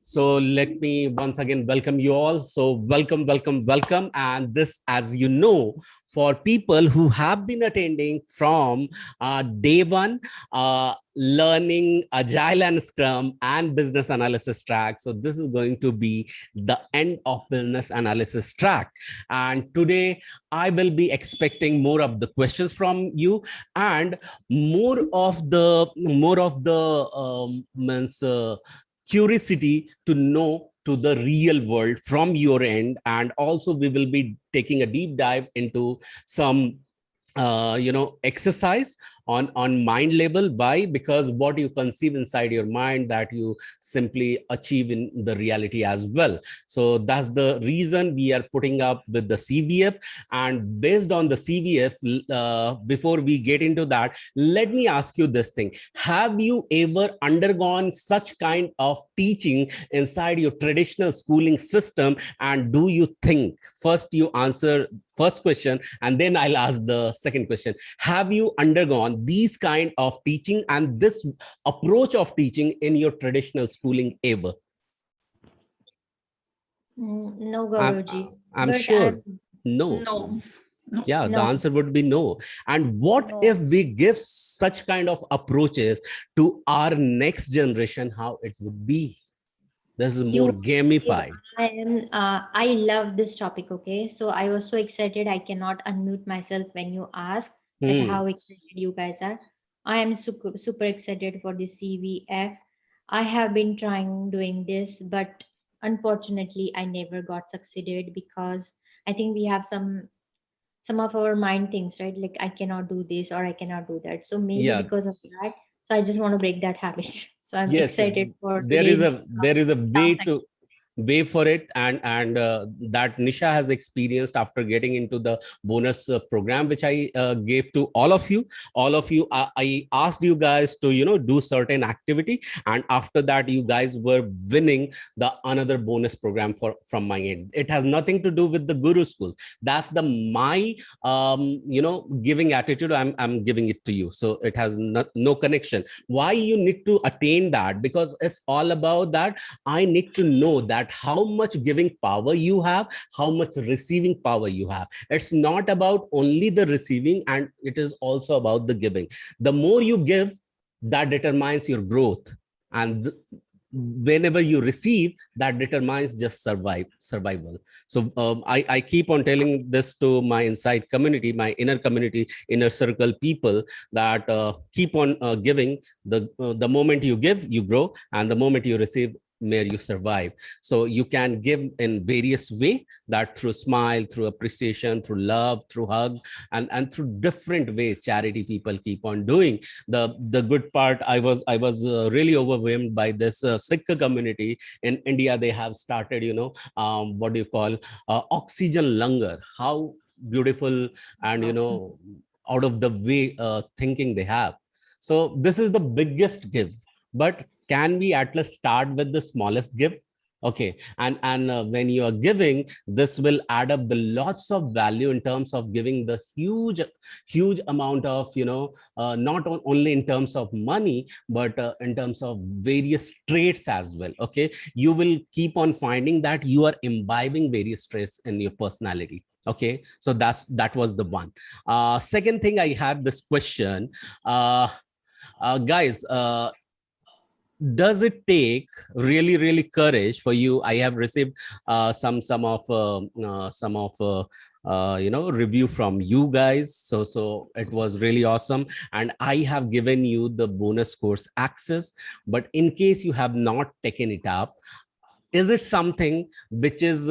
So let me once again welcome you all. So welcome, welcome, welcome. And this, as you know, for people who have been attending from day one, learning Agile and Scrum and business analysis track. So this is going to be the end of business analysis track. And today I will be expecting more of the questions from you and more of the means curiosity to know to the real world from your end. And also we will be taking a deep dive into some exercise on mind level. Why? Because what you conceive inside your mind, that you simply achieve in the reality as well. So that's the reason we are putting up with the CVF. And based on the CVF, before we get into that, let me ask you this thing: have you ever undergone such kind of teaching inside your traditional schooling system? And do you think, first you answer first question and then I'll ask the second question, have you undergone these kind of teaching and this approach of teaching in your traditional schooling ever? No, i'm, Gaurav I'm but sure no. No, no. Yeah, the no, answer would be no. And what if no. we give such kind of approaches to our next generation? How it would be? This is more You, gamified. I love this topic. Okay, so I was so excited. I cannot unmute myself when you ask that Hmm. how excited you guys are. I am super excited for the CVF. I have been trying doing this, but unfortunately, I never got succeeded because I think we have some of our mind things, right? Like I cannot do this or I cannot do that. So maybe Yeah. because of that, so I just want to break that habit. So I'm Yes, yes. excited for There is today's a way task. to way for it. And that Nisha has experienced after getting into the bonus program which I gave to all of you. I asked you guys to do certain activity, and after that you guys were winning the another bonus program for from my end. It has nothing to do with the guru school. That's the my giving attitude. I'm giving it to you, so it has no connection. Why you need to attain that? Because it's all about that. I need to know that how much giving power you have, how much receiving power you have. It's not about only the receiving, and it is also about the giving. The more you give, that determines your growth. And whenever you receive, that determines just survival. So I keep on telling this to my inside community, my inner community, inner circle people, that keep on giving. The moment you give, you grow, and the moment you receive, may you survive. So you can give in various way, that through smile, through appreciation, through love, through hug, and through different ways charity people keep on doing. The good part, I was really overwhelmed by this Sikh community in India. They have started, what do you call, oxygen langar. How beautiful, and out of the way thinking they have. So this is the biggest give, but can we at least start with the smallest give? Okay. And when you are giving, this will add up the lots of value in terms of giving the huge amount of, not only in terms of money, but in terms of various traits as well. Okay. You will keep on finding that you are imbibing various traits in your personality. Okay. So that was the one. Second thing, I have this question. Guys, does it take really courage for you? I have received some of review from you guys. So it was really awesome, and I have given you the bonus course access. But in case you have not taken it up, is it something which is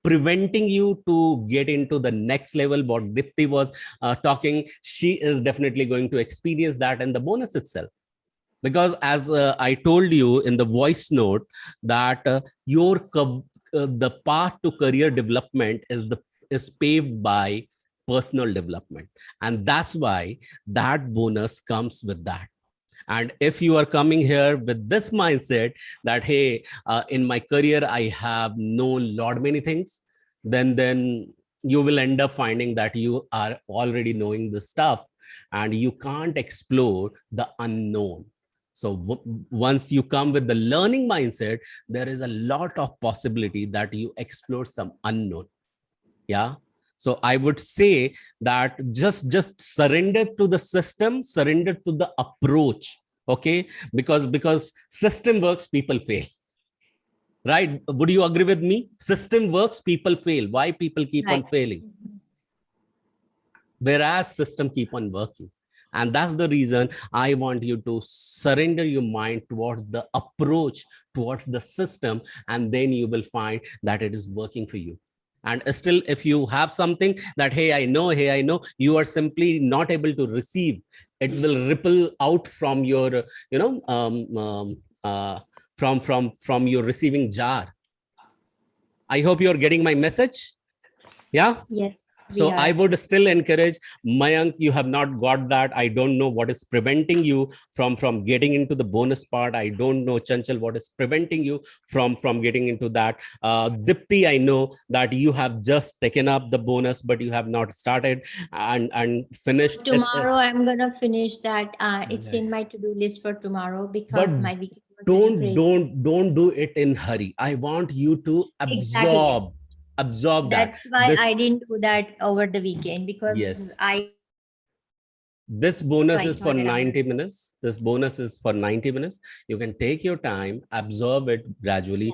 preventing you to get into the next level? What Dipti was talking, she is definitely going to experience that in the bonus itself. Because as I told you in the voice note, that the path to career development is paved by personal development, and that's why that bonus comes with that. And if you are coming here with this mindset that, hey, in my career I have known lot many things, then you will end up finding that you are already knowing the stuff, and you can't explore the unknown. So once you come with the learning mindset, there is a lot of possibility that you explore some unknown. Yeah. So I would say that just surrender to the system, surrender to the approach. Okay. Because system works, people fail. Right? Would you agree with me? System works, people fail. Why people keep on Right. failing? Whereas system keep on working. And that's the reason I want you to surrender your mind towards the approach, towards the system, and then you will find that it is working for you. And still, if you have something that, hey, I know, you are simply not able to receive, it will ripple out from your, from your receiving jar. I hope you're getting my message. Yeah. Yes, we So I are. would still encourage Mayank, you have not got that. I don't know what is preventing you from getting into the bonus part. I don't know, Chanchal, what is preventing you from getting into that. Dipti, I know that you have just taken up the bonus, but you have not started and finished Tomorrow SS. I'm gonna finish that. It's in my to-do list for tomorrow But because my weekend was very crazy. don't do it in hurry. I want you to Exactly. absorb that. That's why This I didn't do that over the weekend because Yes. I This so bonus I is for thought that I'm gonna 90 do. minutes. This bonus is for 90 minutes. You can take your time, absorb it gradually,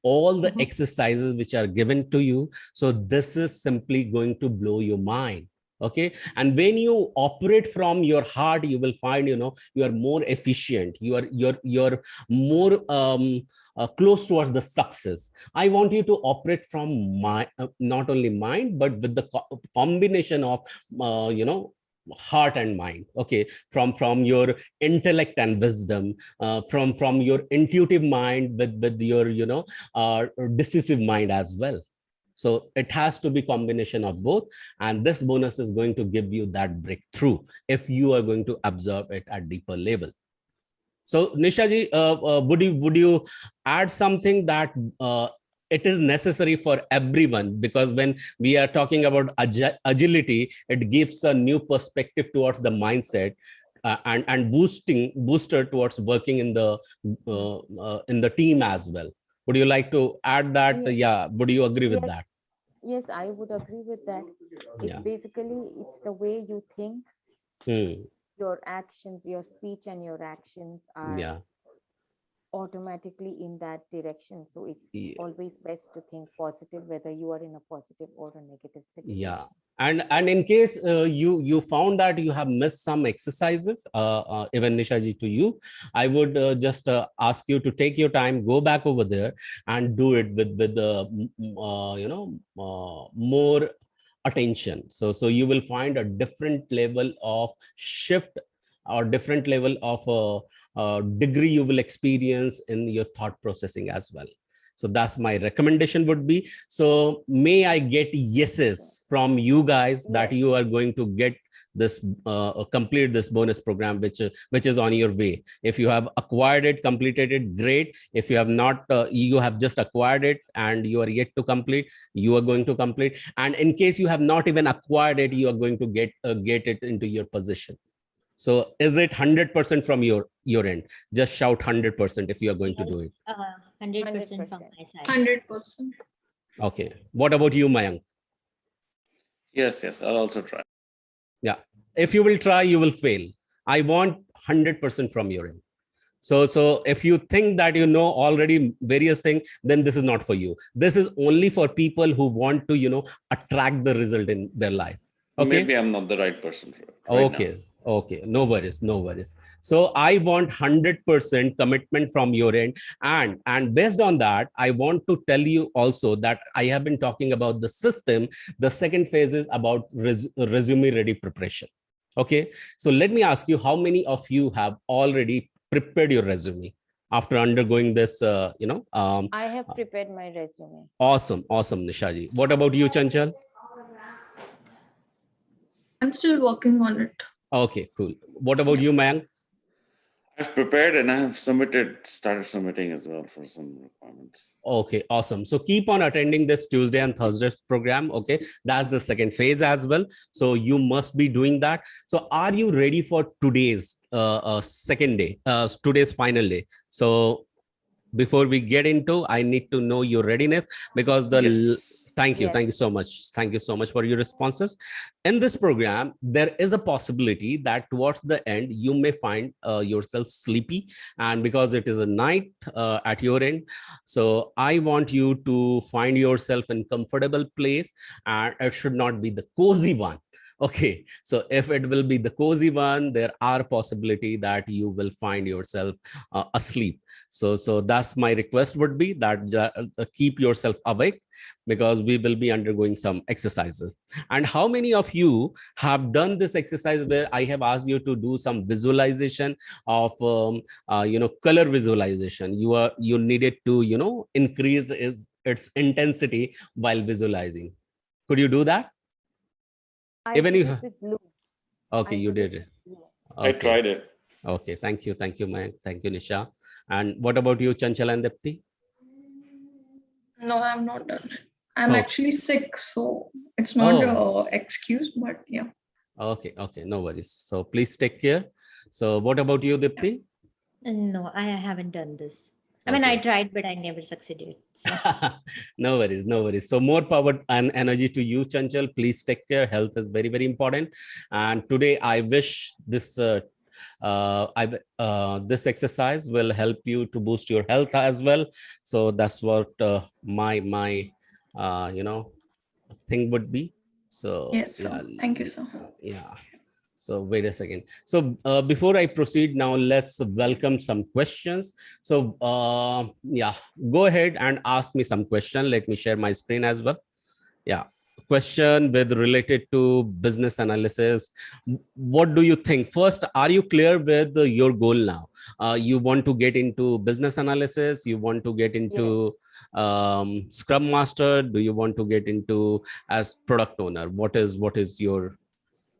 all the Mhm. exercises which are given to you. So this is simply going to blow your mind. Okay. And when you operate from your heart, you will find, you are more efficient. You're more close towards the success. I want you to operate from not only mind, but with the combination of, heart and mind. Okay. From your intellect and wisdom, from your intuitive mind with your, decisive mind as well. So it has to be combination of both, and this bonus is going to give you that breakthrough if you are going to absorb it at deeper level. So Nisha ji, would you add something that it is necessary for everyone? Because when we are talking about agility, it gives a new perspective towards the mindset, and booster towards working in the team as well. Would you like to add that? Ye- Yeah. Would you agree with Yes, that? yes, I would agree with that. Yeah. It's the way you think, Hmm. your actions, your speech and your actions are Yeah. automatically in that direction. So it's Yeah. always best to think positive, whether you are in a positive or a negative Yeah. situation. And in case you found that you have missed some exercises, even Nisha ji, to you, I would just ask you to take your time, go back over there and do it with more attention. So you will find a different level of shift, or different level of degree you will experience in your thought processing as well. So that's my recommendation would be. So may I get yeses from you guys that Yes, you are going to get this complete this bonus program, which is on your way. If you have acquired it, completed it, great. If you have not, you have just acquired it and you are yet to complete, you are going to complete. And in case you have not even acquired it, you are going to get it into your possession. So is it 100% from your end? Just shout 100% if you are going to Yes, do it. 100% from 100%. my side. 100%. Okay. What about you, Mayank? Yes, I'll also try. Yeah. If you will try, you will fail. I want 100% from your end. So if you think that you know already various things, then this is not for you. This is only for people who want to, attract the result in their life. Okay. Maybe I'm not the right person for it right now. Okay. Okay. No worries. No worries. So I want 100% commitment from your end. And based on that, I want to tell you also that I have been talking about the system. The second phase is about resume ready preparation. Okay. So let me ask you, how many of you have already prepared your resume after undergoing this, I have prepared my resume. awesome, Nishaji. What about you, Chanchal? I'm still working on it. Okay, cool. What about you, Mayank? I've prepared and I have started submitting as well for some requirements. Okay, awesome. So keep on attending this Tuesday and Thursday program. Okay, that's the second phase as well. So you must be doing that. So are you ready for today's second day, today's final day? So before we get into, I need to know your readiness because Yes. thank you Yes. so much, thank you so much for your responses. In this program there is a possibility that towards the end you may find yourself sleepy, and because it is a night at your end, so I want you to find yourself in comfortable place, and it should not be the cozy one. Okay, so if it will be the cozy one, there are possibility that you will find yourself asleep. So that's my request would be that keep yourself awake, because we will be undergoing some exercises. And how many of you have done this exercise where I have asked you to do some visualization of color visualization? You needed to increase its intensity while visualizing. Could you do that? I Even did if it with blue. okay, I you did did it it. with blue. I Okay. tried it. Okay, thank you, man. Thank you, Nisha. And what about you, Chanchal and Dipti? No, I'm not done. I'm Oh, actually sick, so it's not oh, a excuse, but yeah. okay, no worries. So please take care. So what about you, Dipti? No, I haven't done this. I mean, I Okay. tried, but I never succeeded. So No worries, no worries. So more power and energy to you, Chanchal. Please take care. Health is very, very important. And today I wish this exercise will help you to boost your health as well. So that's what my thing would be. So Yes, so thank you, sir. yeah. So wait a second. So before I proceed now, let's welcome some questions. So yeah, go ahead and ask me some question. Let me share my screen as well. Yeah, question with related to business analysis. What do you think? First, are you clear with your goal now? You want to get into business analysis? You want to get Yes. into Scrum Master? Do you want to get into as product owner? What is your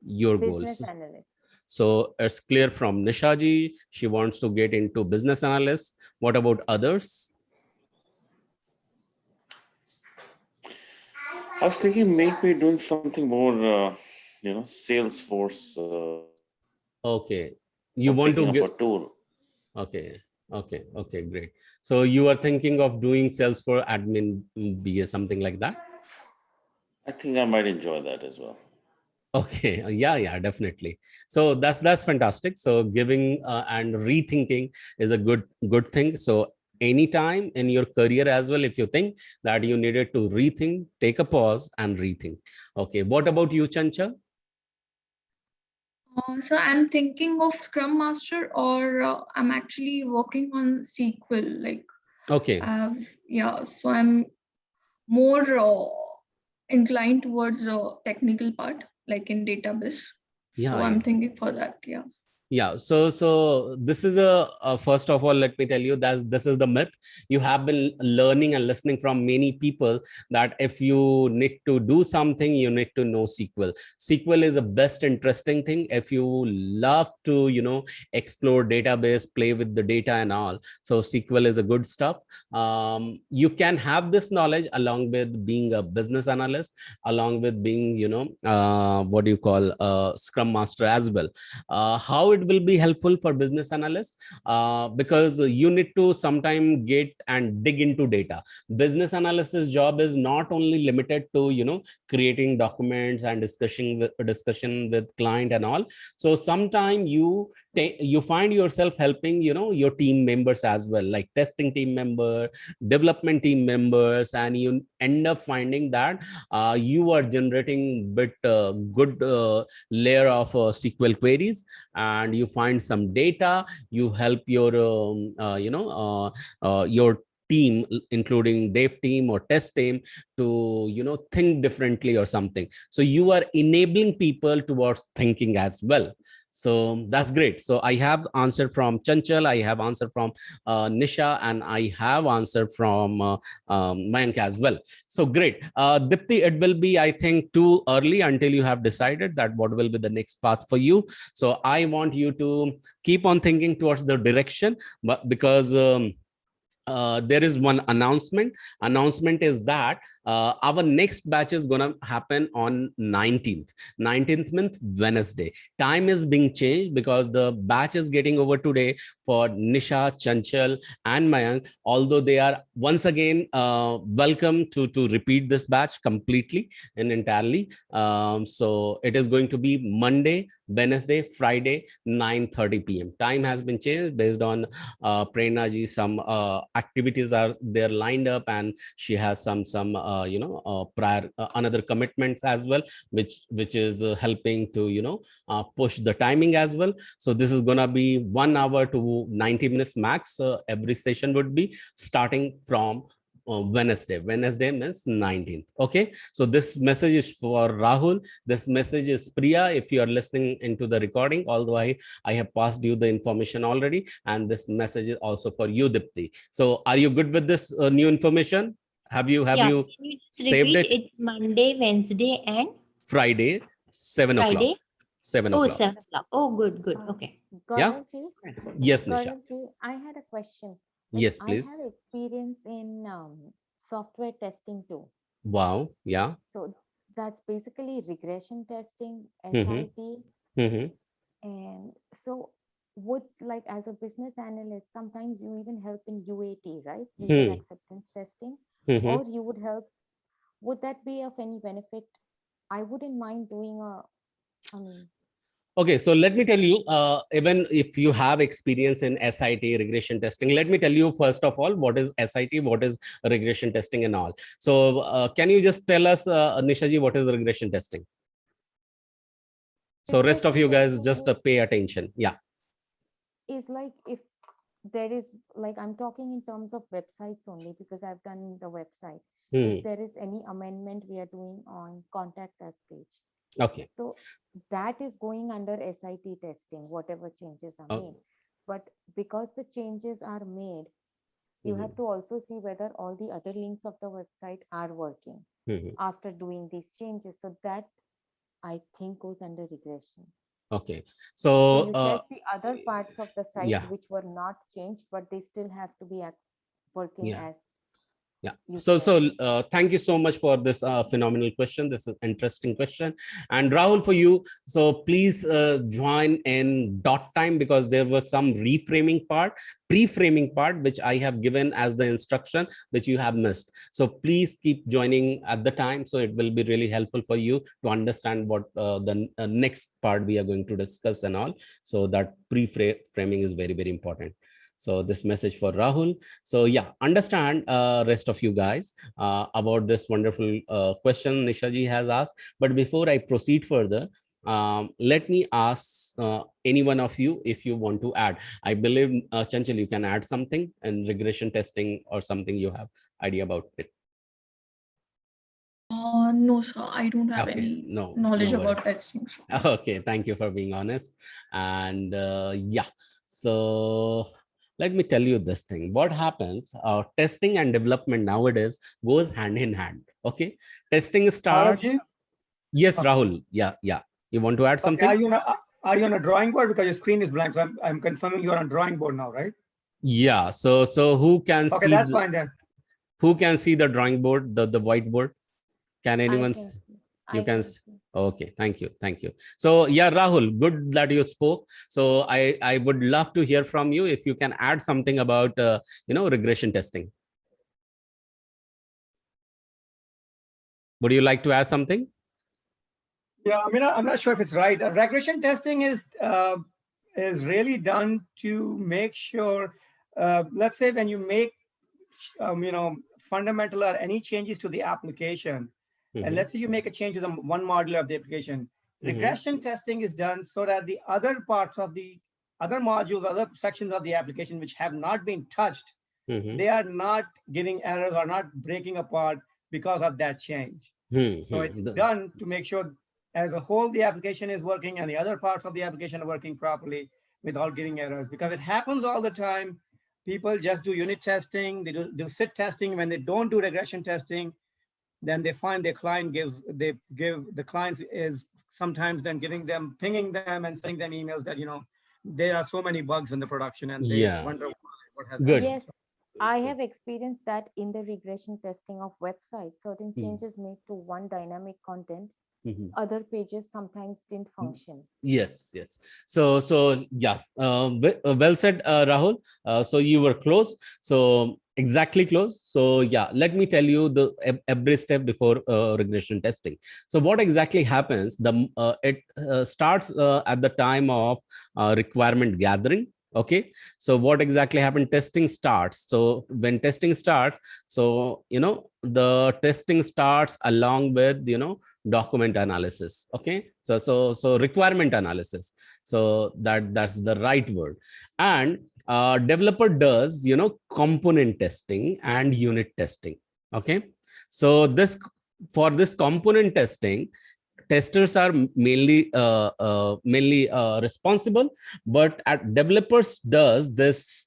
Business goals? analyst. So it's clear from Nishaji, she wants to get into business analyst. What about others? I was thinking maybe doing something more, Salesforce. Okay, you I'm want picking to up a get, tool. okay, great. So you are thinking of doing sales for admin BA, something like that? I think I might enjoy that as well. Okay, yeah, definitely. So that's fantastic. So giving and rethinking is a good thing. So anytime in your career as well, if you think that you needed to rethink, take a pause and rethink. Okay, what about you, Chanchal? So I'm thinking of Scrum Master, or I'm actually working on SQL. Like, Okay, yeah, so I'm more inclined towards technical part, like in database. So yeah. I'm thinking for that. Yeah. Yeah, so this is first of all, let me tell you that this is the myth. You have been learning and listening from many people that if you need to do something, you need to know SQL. SQL is the best interesting thing if you love to explore database, play with the data and all. So SQL is a good stuff. You can have this knowledge along with being a business analyst, along with being what do you call Scrum Master as well. How it will be helpful for business analysts, because you need to sometime get and dig into data. Business analysis job is not only limited to creating documents and discussion with client and all. So sometime you find yourself helping your team members as well, like testing team member, development team members, and you end up finding that you are generating bit good layer of SQL queries, and you find some data. You help your team, including dev team or test team, to think differently or something. So you are enabling people towards thinking as well. So that's great. So I have answer from Chanchal, I have answer from Nisha, and I have answer from Mayank as well. So great. Dipti, it will be, I think, too early until you have decided that what will be the next path for you. So I want you to keep on thinking towards the direction, but because there is one announcement is that our next batch is going to happen on 19th means Wednesday. Time is being changed because the batch is getting over today for Nisha, Chanchal, and Mayank, although they are once again welcome to repeat this batch completely and entirely. So it is going to be Monday, Wednesday, Friday, 9:30 p.m. Time has been changed based on Prerna ji. Some activities are there lined up, and she has some prior another commitments as well, which is helping to push the timing as well. So this is gonna be 1 hour to 90 minutes max. Every session would be starting from Wednesday means 19th. Okay, so this message is for Rahul. This message is Priya. If you are listening into the recording, although I have passed you the information already, and this message is also for you, Dipti. So are you good with this new information? Have you Yeah, you can you just saved repeat? it? It's Monday, Wednesday, and Friday, 7 o'clock. Friday. 7 Oh, o'clock. 7 o'clock. Oh, good. Okay. Yeah. Gaurav ji, Yes, Nisha. Gaurav ji, I had a question. Like, Yes, I have please. experience in software testing too. Wow. Yeah. So that's basically regression testing, Mm-hmm. SIT. Mm-hmm. And so would, like, as a business analyst, sometimes you even help in UAT, right? User acceptance testing, Mm-hmm. or you would help. Would that be of any benefit? I wouldn't mind doing I mean, Okay, so let me tell you, even if you have experience in SIT regression testing, let me tell you first of all, what is SIT, what is regression testing and all. So can you just tell us, Nisha ji, what is regression testing? So rest of you guys just pay attention. Yeah. Is like, if there is, like, I'm talking in terms of websites only because I've done the website. If there is any amendment we are doing on contact us page. Okay. So that is going under SIT testing, whatever changes are Okay. made. But because the changes are made, you have to also see whether all the other links of the website are working after doing these changes. So that, I think, goes under regression. Okay. So So you check the other parts of the site yeah. which were not changed, but they still have to be working Yeah. as. Yeah. You So said. thank you so much for this phenomenal question. This is an interesting question. And Rahul, for you, so please join in dot time, because there was some pre-framing part, which I have given as the instruction, which you have missed. So please keep joining at the time. So it will be really helpful for you to understand what the next part we are going to discuss and all. So that pre-framing is very, very important. So this message for Rahul. So yeah, understand rest of you guys about this wonderful question Nisha ji has asked. But before I proceed further, let me ask any one of you if you want to add. I believe Chanchal, you can add something in regression testing or something you have idea about it. No, sir, I don't have Okay, any no knowledge worries. about testing. Okay, thank you for being honest. And yeah, so let me tell you this thing. What happens, testing and development nowadays goes hand in hand. Okay, testing starts. Yes, Rahul. Yeah. You want to add Okay, something? are you on a drawing board? Because your screen is blank, so I'm confirming you're on drawing board now, right? Yeah. So who can Okay, see? that's fine then. Who can see the drawing board, the whiteboard? Can anyone? You can. Okay, thank you. So yeah, Rahul, good that you spoke. So I would love to hear from you if you can add something about regression testing. Would you like to add something? Yeah, I mean, I'm not sure if it's right. Regression testing is really done to make sure, let's say when you make, fundamental or any changes to the application, and let's say you make a change to the one module of the application, regression testing is done so that the other parts of the other modules, other sections of the application which have not been touched, they are not giving errors or not breaking apart because of that change. So it's done to make sure as a whole, the application is working and the other parts of the application are working properly without giving errors, because it happens all the time. People just do unit testing, they do sit testing. When they don't do regression testing, then they find their client the client is sometimes then pinging them and sending them emails that, there are so many bugs in the production, and they Yeah, wonder what has good. happened. Yes, I have experienced that in the regression testing of websites. Certain Mm. changes made to one dynamic content, Mhm. other pages sometimes didn't function. Yes, yes. So yeah, well said, Rahul. So you were close. So exactly close. So yeah, let me tell you the every step before regression testing. So what exactly happens? It starts at the time of requirement gathering. Okay. So what exactly happened? Testing starts. So when testing starts, so the testing starts along with document analysis. Okay, so requirement analysis, so that's the right word. And developer does component testing and unit testing. Okay, so this for this component testing, testers are mainly responsible, but at developers does this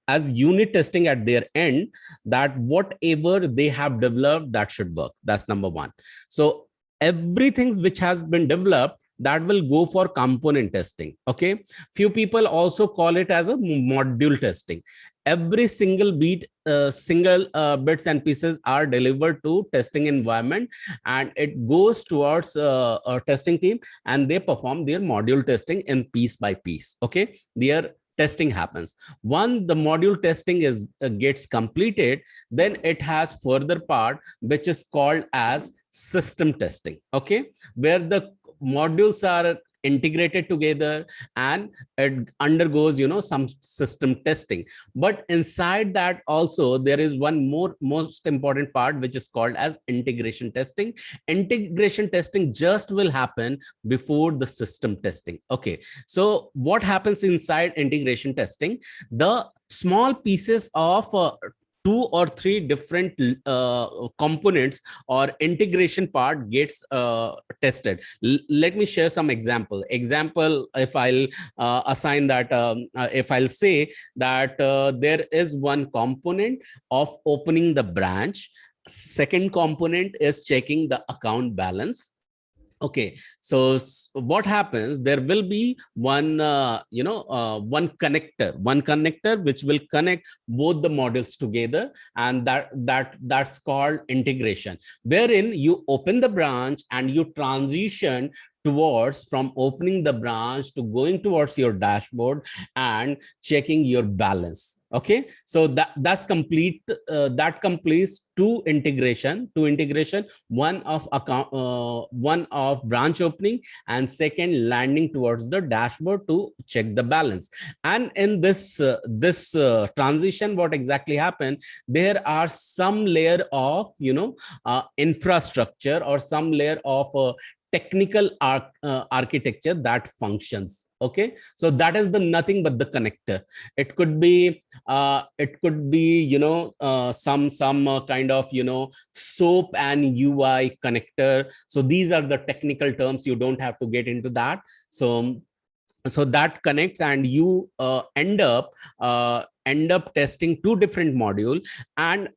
as unit testing at their end, that whatever they have developed, that should work. That's number one. So everything which has been developed, that will go for component testing. Okay, few people also call it as a module testing. Every single bits and pieces are delivered to testing environment, and it goes towards a testing team, and they perform their module testing in piece by piece. Okay, their testing happens. Once the module testing is gets completed, then it has further part which is called as system testing. Okay, where the modules are integrated together and it undergoes some system testing. But inside that also there is one more most important part which is called as integration testing. Integration testing just will happen before the system testing. Okay, so what happens inside integration testing? The small pieces of two or three different components or integration part gets tested. Let me share some example. If I'll assign that, if I'll say that there is one component of opening the branch, second component is checking the account balance. Okay, so what happens? There will be one, one connector which will connect both the modules together, and that's called integration. Wherein you open the branch and you transition towards from opening the branch to going towards your dashboard and checking your balance. Okay, so that's complete. That completes two integration, one of account, one of branch opening, and second landing towards the dashboard to check the balance. And in this transition, what exactly happened? There are some layer of infrastructure or some layer of technical architecture that functions. Okay, so that is the nothing but the connector. It could be some kind of soap and UI connector. So these are the technical terms, you don't have to get into that. So that connects, and you end up testing two different module, and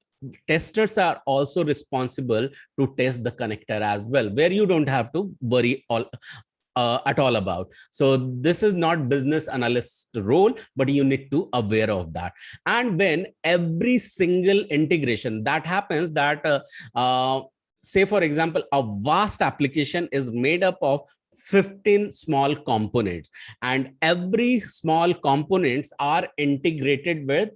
testers are also responsible to test the connector as well, where you don't have to worry at all about. So this is not business analyst role, but you need to aware of that. And when every single integration that happens, that say for example, a vast application is made up of 15 small components, and every small components are integrated with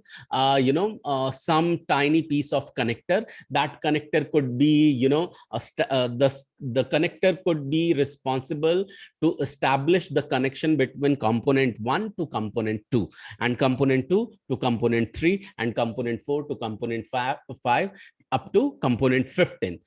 some tiny piece of connector. That connector could be the connector could be responsible to establish the connection between component 1 to component 2, and component 2 to component 3, and component 4 to component 5 up to component 15.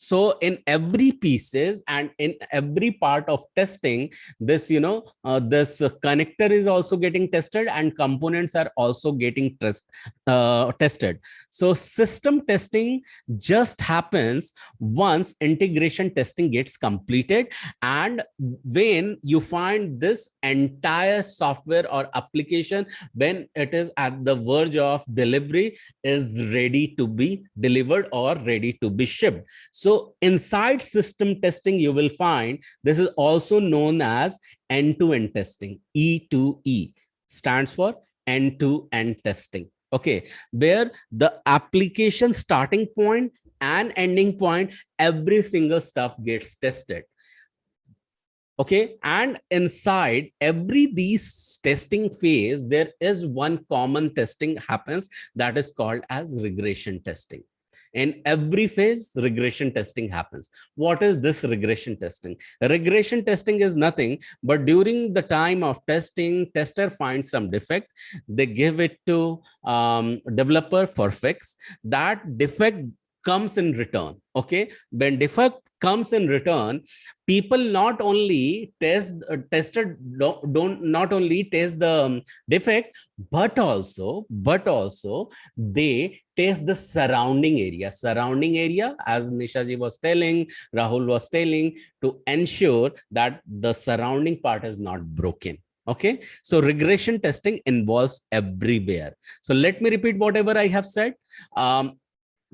So in every pieces and in every part of testing, this this connector is also getting tested, and components are also getting tested. So system testing just happens once integration testing gets completed, and when you find this entire software or application, when it is at the verge of delivery, is ready to be delivered or ready to be shipped. So inside system testing, you will find this is also known as end-to-end testing. E2E stands for end-to-end testing. Okay, where the application starting point and ending point, every single stuff gets tested. Okay, and inside every these testing phase, there is one common testing happens, that is called as regression testing. In every phase, regression testing happens. What is this regression testing? Regression testing is nothing but during the time of testing, tester finds some defect, they give it to developer for fix. That defect comes in return. Okay, when defect comes in return, people not only don't not only test the defect, but also they test the surrounding area, as Nisha ji was telling, Rahul was telling, to ensure that the surrounding part is not broken. Okay, so regression testing involves everywhere. So let me repeat whatever I have said.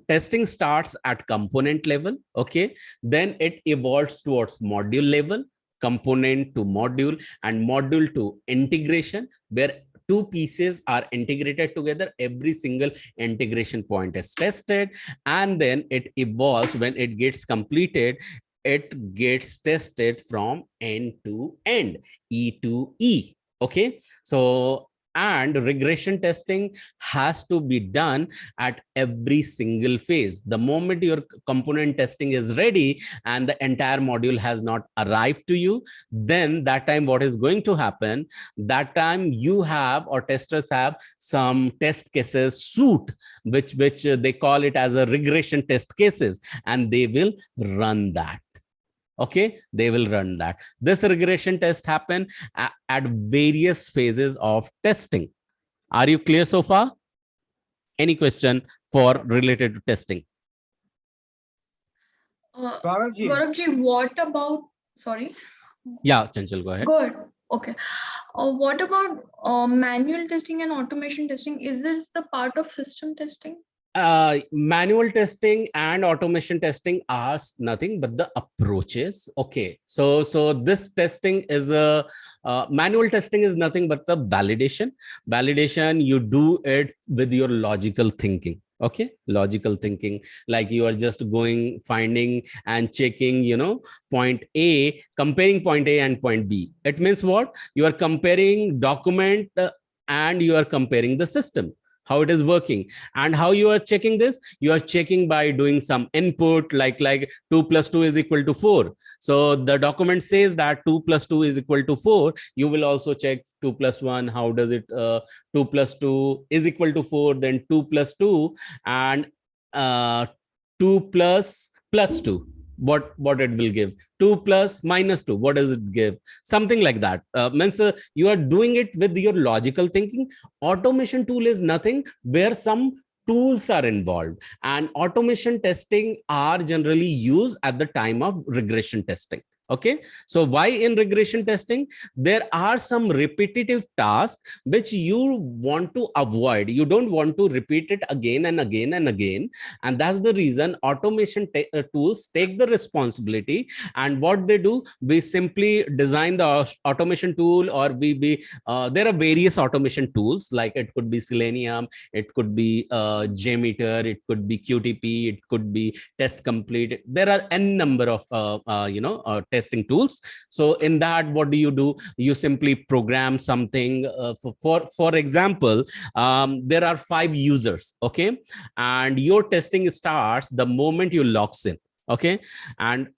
Testing starts at component level. Okay, then it evolves towards module level, component to module, and module to integration, where two pieces are integrated together. Every single integration point is tested, and then it evolves. When it gets completed, it gets tested from end to end, E to E. Okay, so and regression testing has to be done at every single phase. The moment your component testing is ready and the entire module has not arrived to you, then that time what is going to happen, that time you have, or testers have, some test cases suite, which they call it as a regression test cases, and they will run that. Okay, they will run that. This regression test happen at various phases of testing. Are you clear so far? Any question for related to testing? Gauravji, what about, sorry? Yeah, Chanchal, go ahead. Good. Okay. What about manual testing and automation testing? Is this the part of system testing? Manual testing and automation testing are nothing but the approaches. Okay, so this testing is a manual testing is nothing but the validation. You do it with your logical thinking. Okay, logical thinking, like you are just going, finding and checking, point A, comparing point A and point B. It means what? You are comparing document and you are comparing the system, how it is working. And how you are checking this? You are checking by doing some input, like 2 plus 2 is equal to 4. So the document says that 2 plus 2 is equal to 4. You will also check 2 plus 1. How does it 2 plus 2 is equal to 4, then 2 plus 2, and 2 plus 2, what it will give. 2 plus minus 2, what does it give? Something like that. Means you are doing it with your logical thinking. Automation tool is nothing where some tools are involved, and automation testing are generally used at the time of regression testing. Okay, so why in regression testing? There are some repetitive tasks which you want to avoid. You don't want to repeat it again and again and again, and that's the reason automation tools take the responsibility. And what they do, we simply design the automation tool, or we there are various automation tools, like it could be Selenium, it could be JMeter, it could be QTP, it could be Test Complete. There are n number of testing tools. So in that, what do? You simply program something. For example, there are 5 users. Okay, and your testing starts the moment you logs in. Okay, and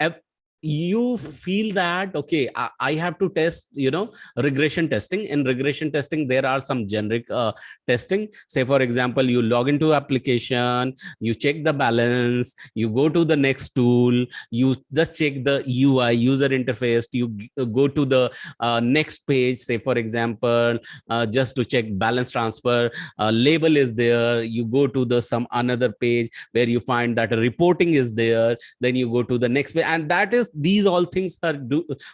you feel that, okay, I have to test, regression testing. In regression testing, there are some generic testing. Say, for example, you log into application, you check the balance, you go to the next tool, you just check the UI, user interface, you go to the next page, say, for example, just to check balance transfer, label is there, you go to the some another page where you find that a reporting is there, then you go to the next page, and that is, these all things are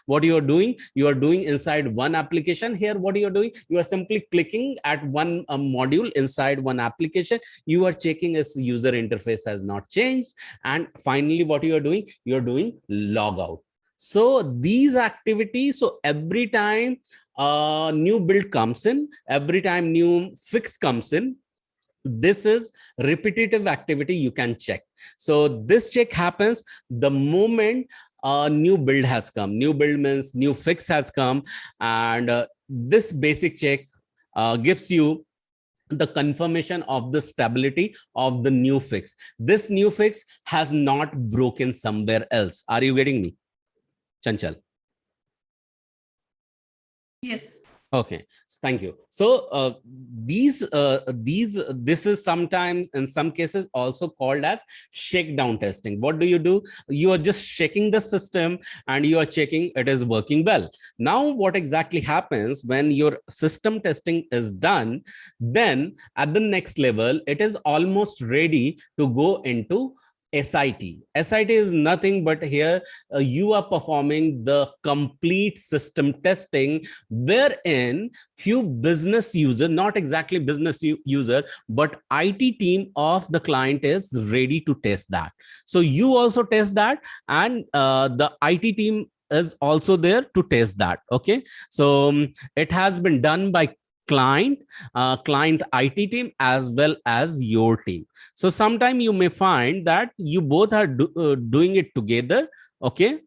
what you are doing. You are doing inside one application. Here, what you are doing, you are simply clicking at one module inside one application. You are checking its user interface has not changed, and finally, what you are doing, you are doing log out. So these activities, so every time new build comes in, every time new fix comes in, this is repetitive activity you can check. So this check happens the moment a new build has come. New build means new fix has come, and this basic check gives you the confirmation of the stability of the new fix. This new fix has not broken somewhere else. Are you getting me, Chanchal? Yes. Okay, thank you. So this is sometimes in some cases also called as shakedown testing. What do? You are just shaking the system and you are checking it is working well. Now, what exactly happens when your system testing is done? Then at the next level, it is almost ready to go into SIT. SIT is nothing but here you are performing the complete system testing, wherein few business user, not exactly business user, but IT team of the client is ready to test that. So you also test that, and the IT team is also there to test that. Okay, so it has been done by client IT team as well as your team. So sometime you may find that you both are doing it together. Okay,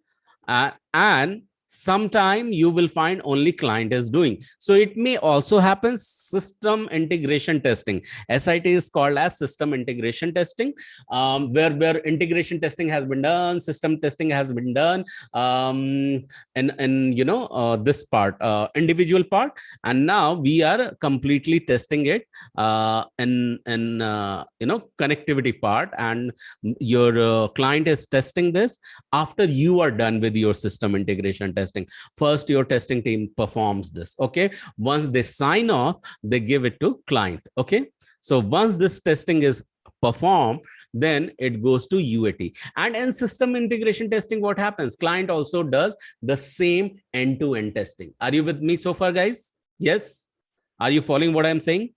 and sometime you will find only client is doing. So it may also happen system integration testing. SIT is called as system integration testing, where integration testing has been done, system testing has been done, and this part, individual part, and now we are completely testing it in connectivity part, and your client is testing this after you are done with your system integration testing. First, your testing team performs this. Okay, once they sign off, they give it to client. Okay, so once this testing is performed, then it goes to UAT. And in system integration testing, what happens? Client also does the same end-to-end testing. Are you with me so far, guys? Yes. Are you following what I'm saying?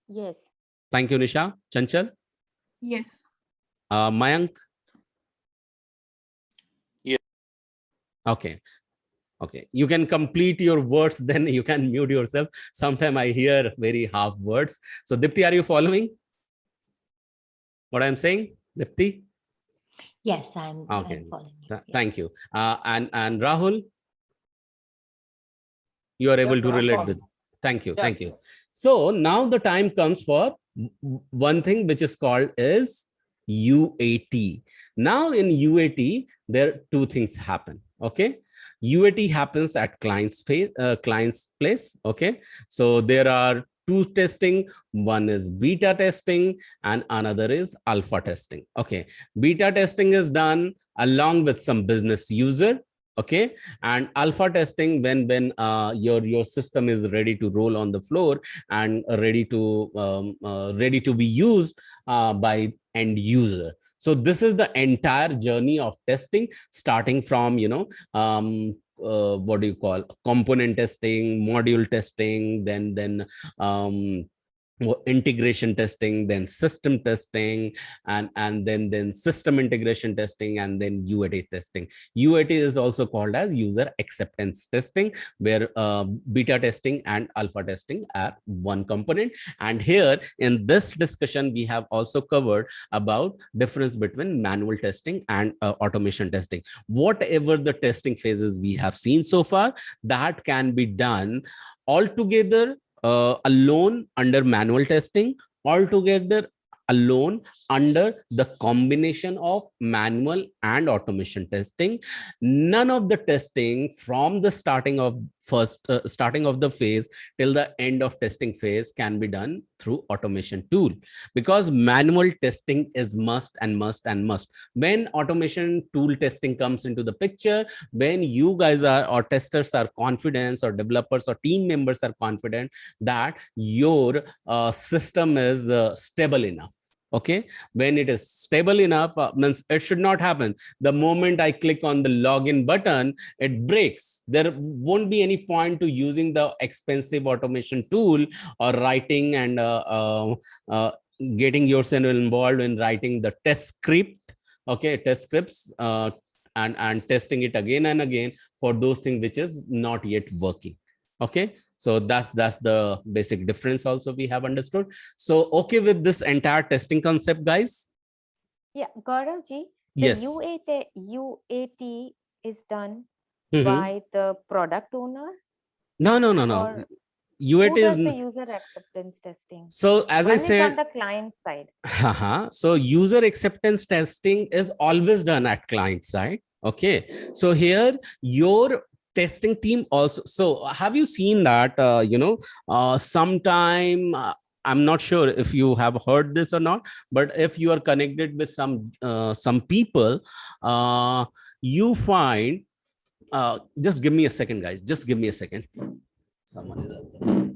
Yes. Thank you, Nisha. Chanchal? Yes. Mayank? Yeah. Okay. Okay. You can complete your words, then you can mute yourself. Sometimes I hear very half words. So Dipti, are you following what I'm saying? Dipti? Yes, I'm Okay. following you. Thank you. And Rahul? You are able Yes, to I'm relate following. with. Thank you. Yeah. Thank you. So now the time comes for one thing which is called is UAT. Now in UAT, there two things happen. Okay. UAT happens at client's place. Okay. So there are two testing. One is beta testing and another is alpha testing. Okay. Beta testing is done along with some business user. Okay, and alpha testing when your system is ready to roll on the floor and ready to be used by end user. So this is the entire journey of testing, starting from what do you call, component testing, module testing, then integration testing, then system testing, and then system integration testing, and then UAT testing. UAT is also called as user acceptance testing, where beta testing and alpha testing are one component. And here in this discussion, we have also covered about difference between manual testing and automation testing. Whatever the testing phases we have seen so far, that can be done altogether alone under manual testing, altogether alone under the combination of manual and automation testing. None of the testing from the starting of the phase till the end of testing phase can be done through automation tool, because manual testing is must and must and must. When automation tool testing comes into the picture, when you guys are, or testers are confident, or developers or team members are confident that your system is stable enough. Okay, when it is stable enough, means it should not happen the moment I click on the login button, it breaks. There won't be any point to using the expensive automation tool or writing and getting yourself involved in writing the test script, okay, test scripts, and testing it again and again for those things which is not yet working. Okay, so that's the basic difference also we have understood. So okay with this entire testing concept, guys? Yeah, Gaurav ji, the Yes. UAT is done Mhm. by the product owner, No. or UAT who is does the user acceptance testing? so, as One I is on said, the client side. so user acceptance testing is always done at client side. Okay, so here your testing team also. So have you seen that sometime, I'm not sure if you have heard this or not, but if you are connected with some people, you find, just give me a second, guys, just give me a second. Someone is out there.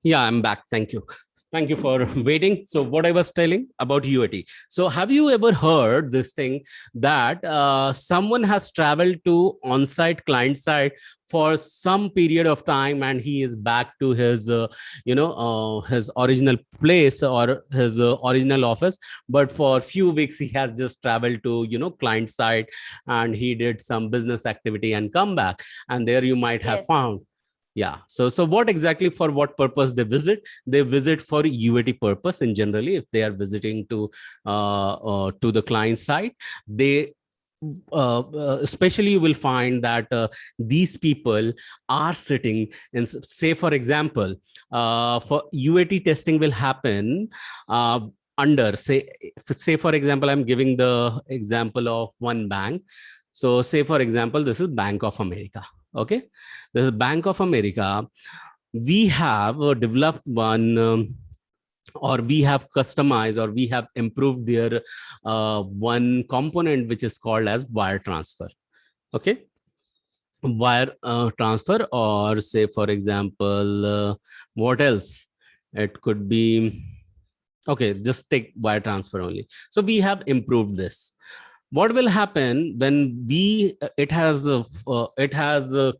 Yeah, I'm back. Thank you. Thank you for waiting. So what I was telling about UAT. So have you ever heard this thing that someone has traveled to on-site client side for some period of time and he is back to his, his original place or his original office. But for a few weeks, he has just traveled to, client side and he did some business activity and come back. And there you might have Yes. found. Yeah. So what exactly, for what purpose they visit? They visit for UAT purpose. And generally, if they are visiting to the client side, they especially you will find that these people are sitting and say, for example, for UAT testing will happen under say for example, I'm giving the example of one bank. So say for example, this is Bank of America. Okay, this is Bank of America. We have developed one or we have customized or we have improved their one component which is called as wire transfer. Okay, wire transfer, or say for example, what else it could be. Okay, just take wire transfer only. So we have improved this. What will happen when it has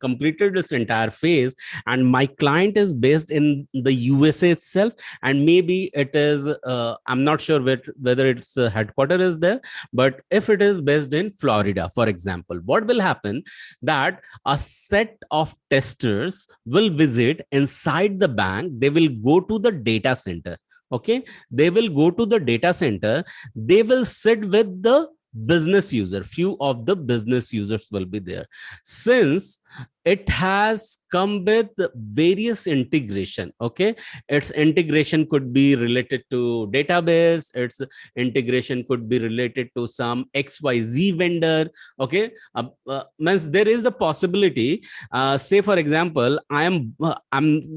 completed this entire phase, and my client is based in the USA itself, and maybe it is I'm not sure whether its headquarter is there, but if it is based in Florida, for example, what will happen that a set of testers will visit inside the bank. They will go to the data center. Okay, they will go to the data center. They will sit with the business user. Few of the business users will be there, since it has come with various integration. Okay, its integration could be related to database, its integration could be related to some XYZ vendor. Okay, means there is a possibility, say for example, I'm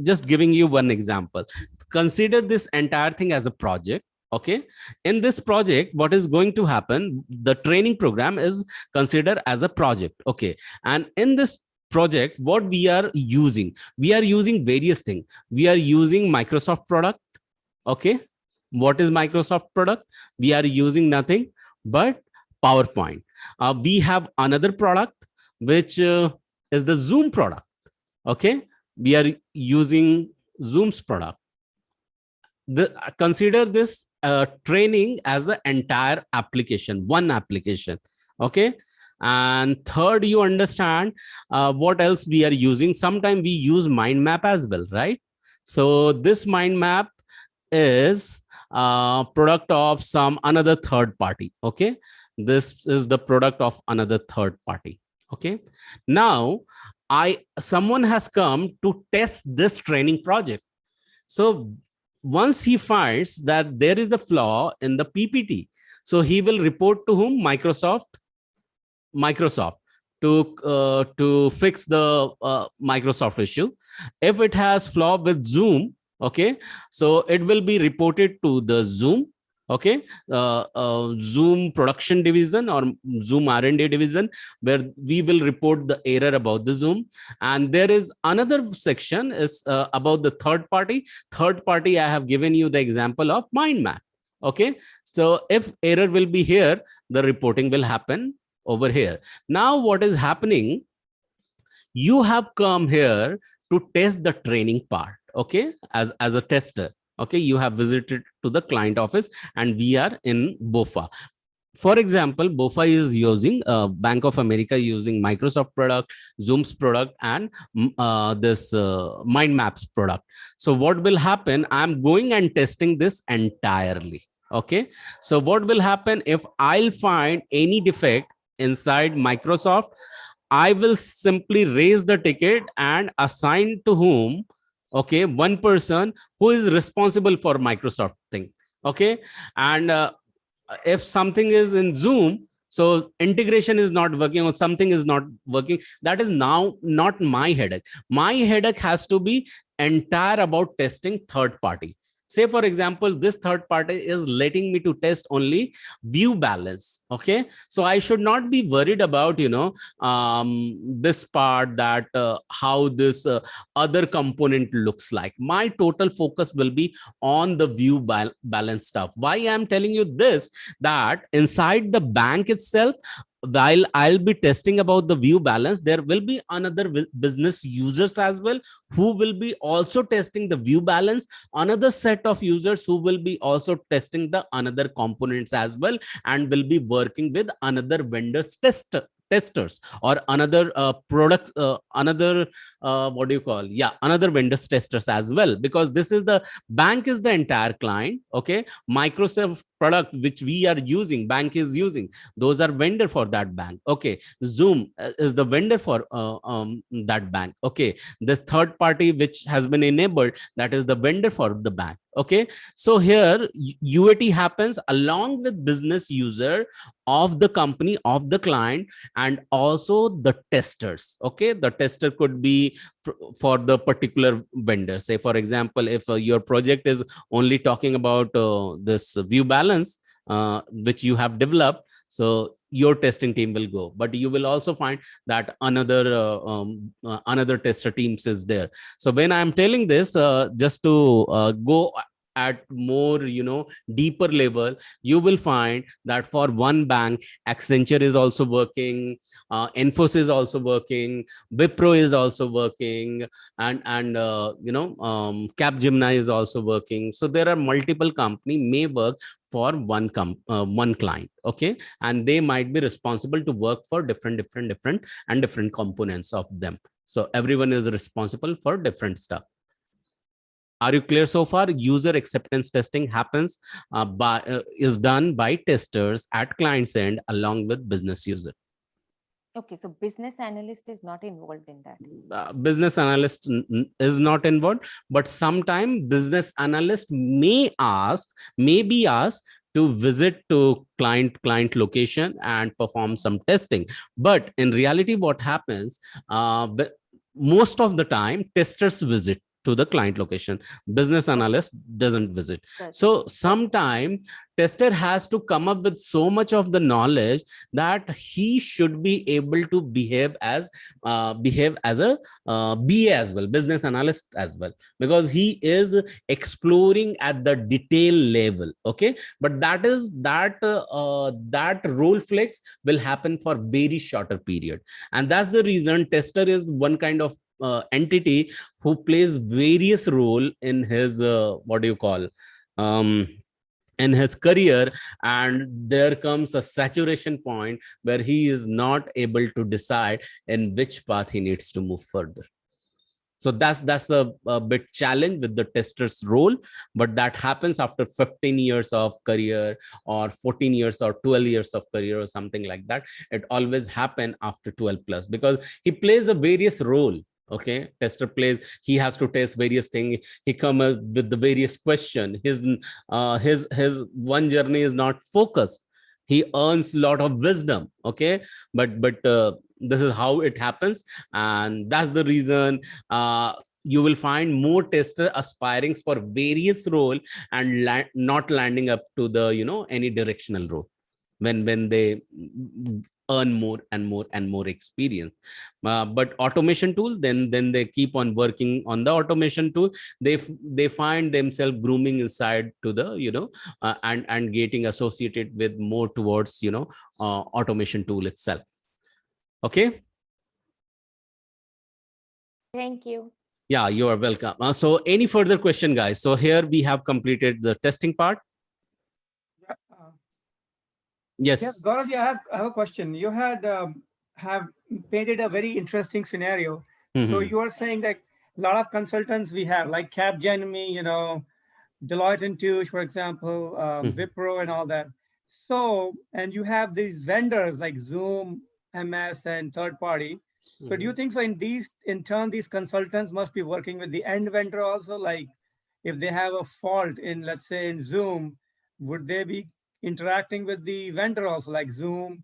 just giving you one example. Consider this entire thing as a project. Okay, in this project, what is going to happen, the training program is considered as a project. Okay, and in this project, what we are using various things. We are using Microsoft product. Okay, what is Microsoft product? We are using nothing but PowerPoint. We have another product which is the Zoom product. Okay, we are using Zoom's product. Consider this training as an entire application, one application. Okay, and third, you understand what else we are using. Sometimes we use mind map as well, right? So this mind map is product of some another third party. Okay, this is the product of another third party. Okay, now someone has come to test this training project. So once he finds that there is a flaw in the PPT, so he will report to whom? Microsoft to fix the Microsoft issue. If it has flaw with Zoom, okay, so it will be reported to the Zoom, okay, Zoom production division or Zoom R&D division, where we will report the error about the Zoom. And there is another section is about the third party. Third party, I have given you the example of mind map. Okay, so if error will be here, the reporting will happen over here. Now what is happening, you have come here to test the training part, okay, as a tester. Okay, you have visited to the client office and we are in BOFA. For example, BOFA is using Bank of America using Microsoft product, Zoom's product, and this mind maps product. So what will happen, I'm going and testing this entirely. Okay, so what will happen, if I'll find any defect inside Microsoft, I will simply raise the ticket and assign to whom? Okay, one person who is responsible for Microsoft thing. Okay, and if something is in Zoom, so integration is not working or something is not working, that is now not my headache. My headache has to be entire about testing third party. Say for example, this third party is letting me to test only view balance. Okay, so I should not be worried about this part, that how this other component looks like. My total focus will be on the view balance stuff. Why I'm telling you this, that inside the bank itself, while I'll be testing about the view balance, there will be another business users as well who will be also testing the view balance, another set of users who will be also testing the another components as well, and will be working with another vendors testers or another product another what do you call, yeah, another vendors testers as well, because this is the bank is the entire client. Okay, Microsoft product which we are using, bank is using, those are vendor for that bank. Okay, Zoom is the vendor for that bank. Okay, this third party which has been enabled, that is the vendor for the bank. Okay, so here UAT happens along with business user of the company, of the client, and also the testers. Okay, the tester could be for the particular vendor. Say for example, if your project is only talking about this view balance which you have developed, so your testing team will go, but you will also find that another tester teams is there. So when I'm telling this, just to go at more deeper level, you will find that for one bank, Accenture is also working, Infosys is also working, Wipro is also working, and Capgemini is also working. So there are multiple company may work for one client. Okay, and they might be responsible to work for different components of them. So everyone is responsible for different stuff. Are you clear so far? User acceptance testing happens is done by testers at client's end along with business user. Okay, so business analyst is not involved in that. Business analyst is not involved, but sometimes business analyst may be asked to visit to client location and perform some testing. But in reality, what happens, most of the time testers visit to the client location, business analyst doesn't visit. So sometime tester has to come up with so much of the knowledge that he should be able to behave as a BA as well, business analyst as well, because he is exploring at the detail level. Okay, but that role flex will happen for very shorter period, and that's the reason tester is one kind of entity who plays various role in his in his career, and there comes a saturation point where he is not able to decide in which path he needs to move further. So that's a bit challenge with the tester's role, but that happens after 15 years of career or 14 years or 12 years of career or something like that. It always happen after 12 plus, because he plays a various role. Okay, tester plays, he has to test various things, he come up with the various question, his one journey is not focused, he earns a lot of wisdom. Okay, but this is how it happens, and that's the reason you will find more tester aspiring for various role and not landing up to the any directional role when they earn more and more and more experience. But automation tool, then they keep on working on the automation tool, they find themselves grooming inside to the and getting associated with more towards automation tool itself. Okay. Thank you. Yeah, you are welcome. So any further question, guys? So here we have completed the testing part. Yes, Yes. Gaurav, I have a question. You have painted a very interesting scenario. So you are saying that a lot of consultants we have, like Capgemini, Deloitte and Touche, for example, Wipro and all that. So, and you have these vendors like Zoom, MS, and third party. So do you think so in turn, these consultants must be working with the end vendor also? Like if they have a fault in, let's say in Zoom, would they be interacting with the vendor also, like Zoom,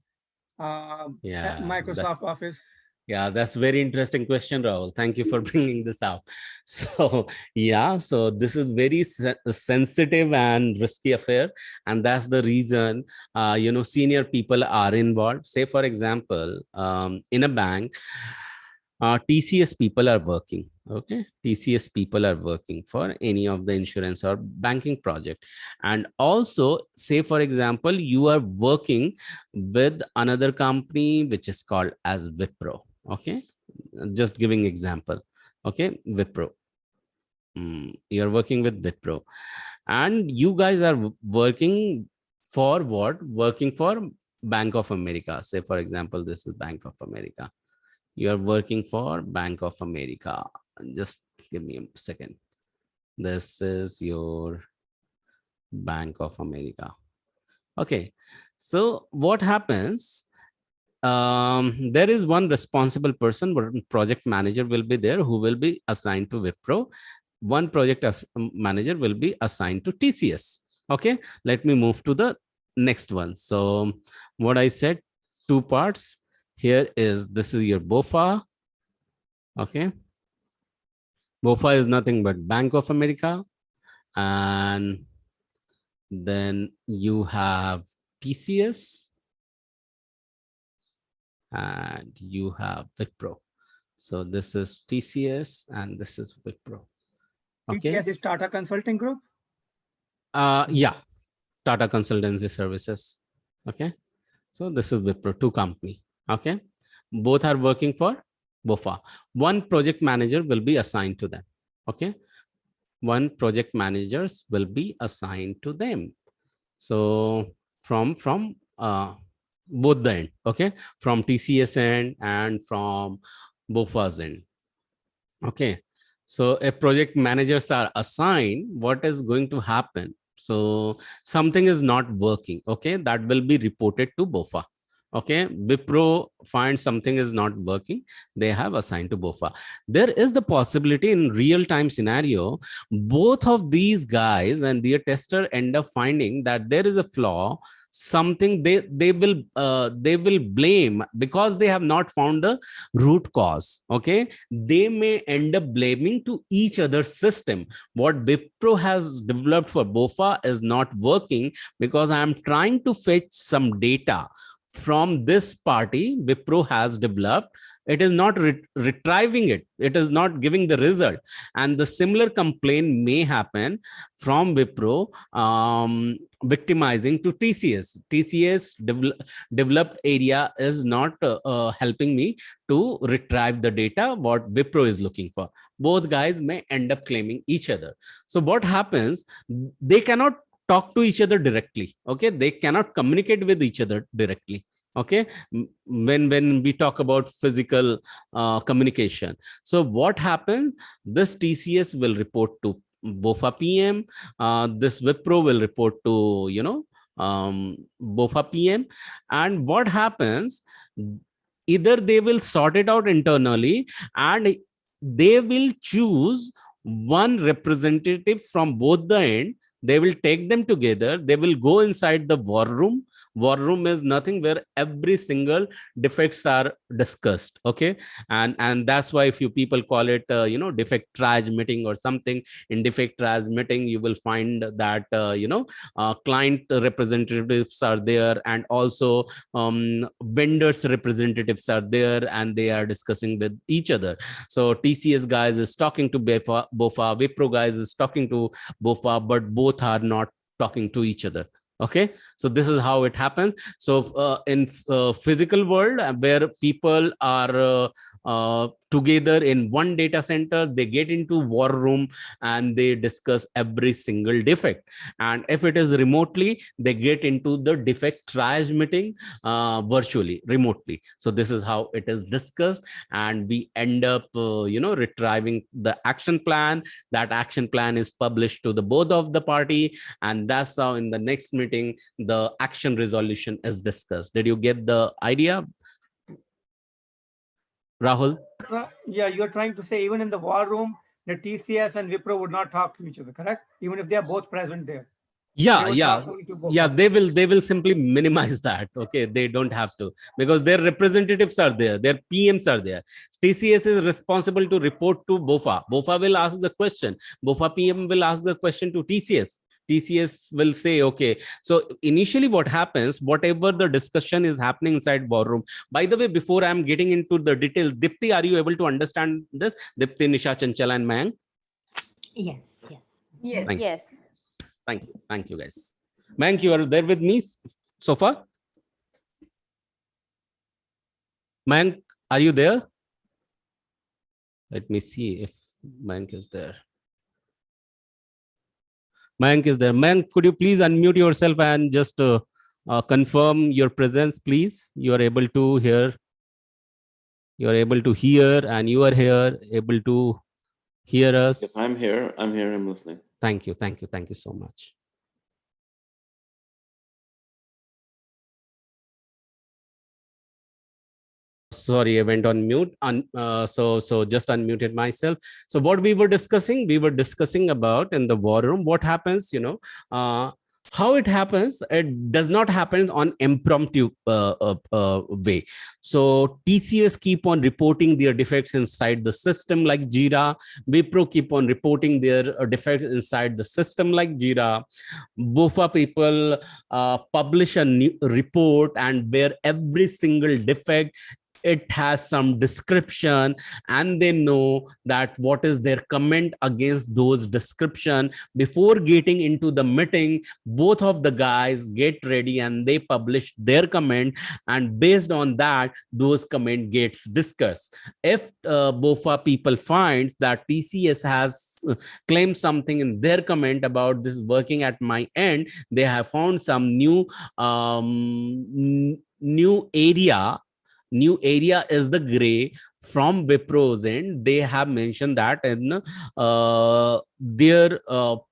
Microsoft Office? Yeah, that's very interesting question, Rahul. Thank you for bringing this up. So yeah, so this is very sensitive and risky affair, and that's the reason senior people are involved. Say for example, in a bank, TCS people are working. Okay, TCS people are working for any of the insurance or banking project, and also say for example you are working with another company which is called as Wipro. Okay, just giving example. Okay, Wipro. You're working with Wipro, and you guys are working for what? Working for Bank of America. Say for example, this is Bank of America. You are working for Bank of America. Just give me a second. This is your Bank of America. Okay, so what happens? There is one responsible person, one project manager will be there who will be assigned to Wipro. One project manager will be assigned to TCS. Okay, let me move to the next one. So what I said, two parts. Here is, this is your BOFA. Okay, BOFA is nothing but Bank of America, and then you have TCS, and you have Wipro. So this is TCS and this is Wipro. Okay. TCS is Tata Consulting Group. Yeah, Tata Consultancy Services. Okay, so this is Wipro, two company. Okay, both are working for BOFA. One project manager will be assigned to them. Okay, one project managers will be assigned to them. So from both the end. Okay, from TCS end and from BOFA's end. Okay, so if project managers are assigned, what is going to happen? So something is not working. Okay, that will be reported to BOFA. Okay, Wipro finds something is not working, they have assigned to BOFA. There is the possibility in real-time scenario, both of these guys and their tester end up finding that there is a flaw, something they will blame because they have not found the root cause. Okay, they may end up blaming to each other's system. What Wipro has developed for BOFA is not working because I am trying to fetch some data from this party Wipro has developed. It is not retrieving it. It is not giving the result. And the similar complaint may happen from Wipro victimizing to TCS. TCS developed area is not helping me to retrieve the data what Wipro is looking for. Both guys may end up claiming each other. So what happens? They cannot talk to each other directly. Okay, they cannot communicate with each other directly. Okay, when we talk about physical communication. So what happened, this TCS will report to BOFA PM, this Wipro will report to BOFA PM, and what happens, either they will sort it out internally and they will choose one representative from both the end. They will take them together, they will go inside the war room. War room is nothing where every single defects are discussed. Okay, and that's why a few people call it defect triage meeting or something. In defect triage meeting you will find that client representatives are there, and also vendors representatives are there, and they are discussing with each other. So TCS guys is talking to BOFA, Wipro guys is talking to BOFA, but both are not talking to each other. Okay, so this is how it happens. So in physical world, where people are together in one data center, they get into war room and they discuss every single defect. And if it is remotely, they get into the defect triage meeting virtually, remotely. So this is how it is discussed, and we end up retrieving the action plan. That action plan is published to the both of the party, and that's how in the next meeting the action resolution is discussed. Did you get the idea, Rahul? Yeah, you're trying to say even in the war room, the TCS and Wipro would not talk to each other, correct? Even if they are both present there. Yeah, would yeah, talk only to both yeah. of They will simply minimize that. Okay, they don't have to, because their representatives are there, their PMs are there. TCS is responsible to report to BOFA. BOFA will ask the question. BOFA PM will ask the question to TCS. TCS will say, okay. So initially what happens, whatever the discussion is happening inside war room. By the way, before I'm getting into the details, Dipti, are you able to understand this? Dipti, Nisha, Chanchala, and Mayank? Yes, yes. Yes. Thank you. Yes. Thank you guys. Mayank, you are there with me so far? Mayank, are you there? Let me see if Mayank is there. Mayank is there. Mayank, could you please unmute yourself and just confirm your presence, please? You are able to hear. You are able to hear, and you are here, able to hear us. Yes, I'm here. I'm listening. Thank you. Thank you. Thank you so much. Sorry, I went on mute. So just unmuted myself. So what we were discussing about in the war room, what happens, how it happens. It does not happen on impromptu way. So TCS keep on reporting their defects inside the system like Jira. Wipro keep on reporting their defects inside the system like Jira. BOFA people publish a new report, and where every single defect, it has some description, and they know that what is their comment against those description. Before getting into the meeting, both of the guys get ready and they publish their comment, and based on that, those comment gets discussed. If BOFA people finds that TCS has claimed something in their comment about this working at my end, they have found some new area is the gray from Wipro's end. They have mentioned that in their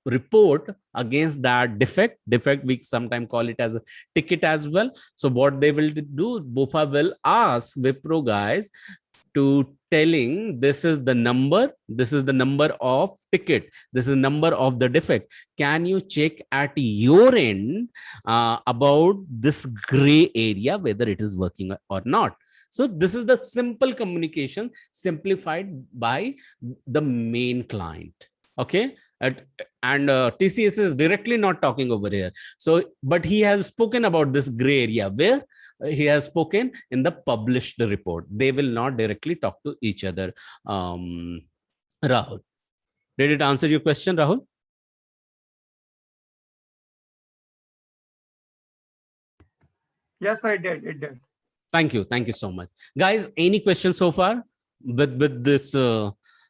report against that defect. We sometimes call it as a ticket as well. So what they will do, BOFA will ask Wipro guys to telling this is the number of ticket, this is number of the defect. Can you check at your end about this gray area whether it is working or not? So this is the simple communication simplified by the main client. Okay, and TCS is directly not talking over here. So, but he has spoken about this gray area where he has spoken in the published report. They will not directly talk to each other. Rahul, did it answer your question, Rahul? Yes, I did. It did. Thank you so much, guys. Any questions so far with this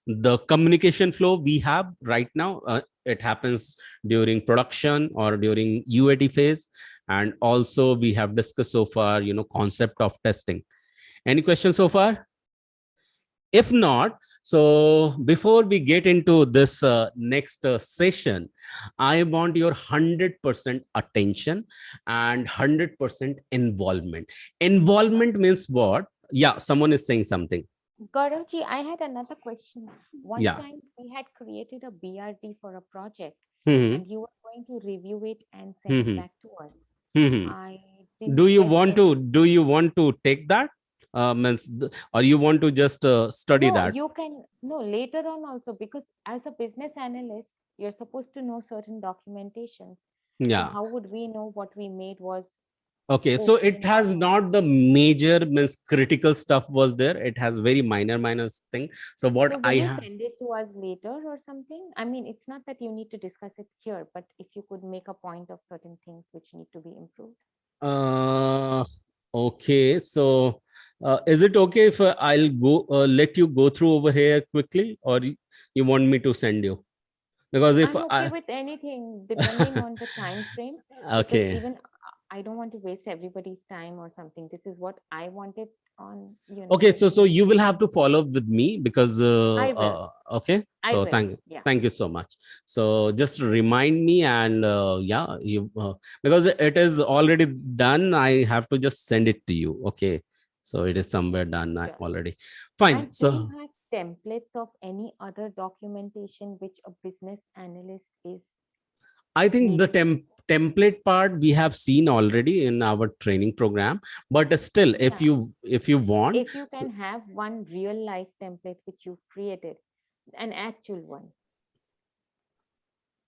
the communication flow we have right now? It happens during production or during UAT phase, and also we have discussed so far, concept of testing. Any questions so far? If not, so before we get into this next session, I want your 100% attention and 100% involvement. Involvement means what? Yeah, someone is saying something. Gauravji, I had another question. One Yeah. time we had created a BRD for a project Mhm, and you were going to review it and send it mhm, back to us. mhm. I Do didn't you get want to any. do you want to take that? Or you want to just study No, that? you can, no, later on also, because as a business analyst, you're supposed to know certain documentations. So Yeah. how would we know what we made was Okay, so okay it or has not? not the major means critical stuff was there. It has very minor thing. So what So I will you have, send it to us later or something? I mean, it's not that you need to discuss it here, but if you could make a point of certain things which need to be improved. uh, okay, so is it okay if I'll go let you go through over here quickly, or you want me to send you? Because if I'm okay I, with anything depending on the time frame, because okay, even I don't want to waste everybody's time or something. This is what I wanted on, okay, in so the you will have to follow up with me because I will. okay, I so will. thank you. Yeah. Thank you so much. So just remind me, and yeah, you because it is already done. I have to just send it to you. Okay, so it is somewhere done Sure. already. And Fine. do you So have templates of any other documentation which a business analyst is I think the needing to know? template part we have seen already in our training program, but still, Yeah. if you want, If you can have one real life template which you've created, an actual one.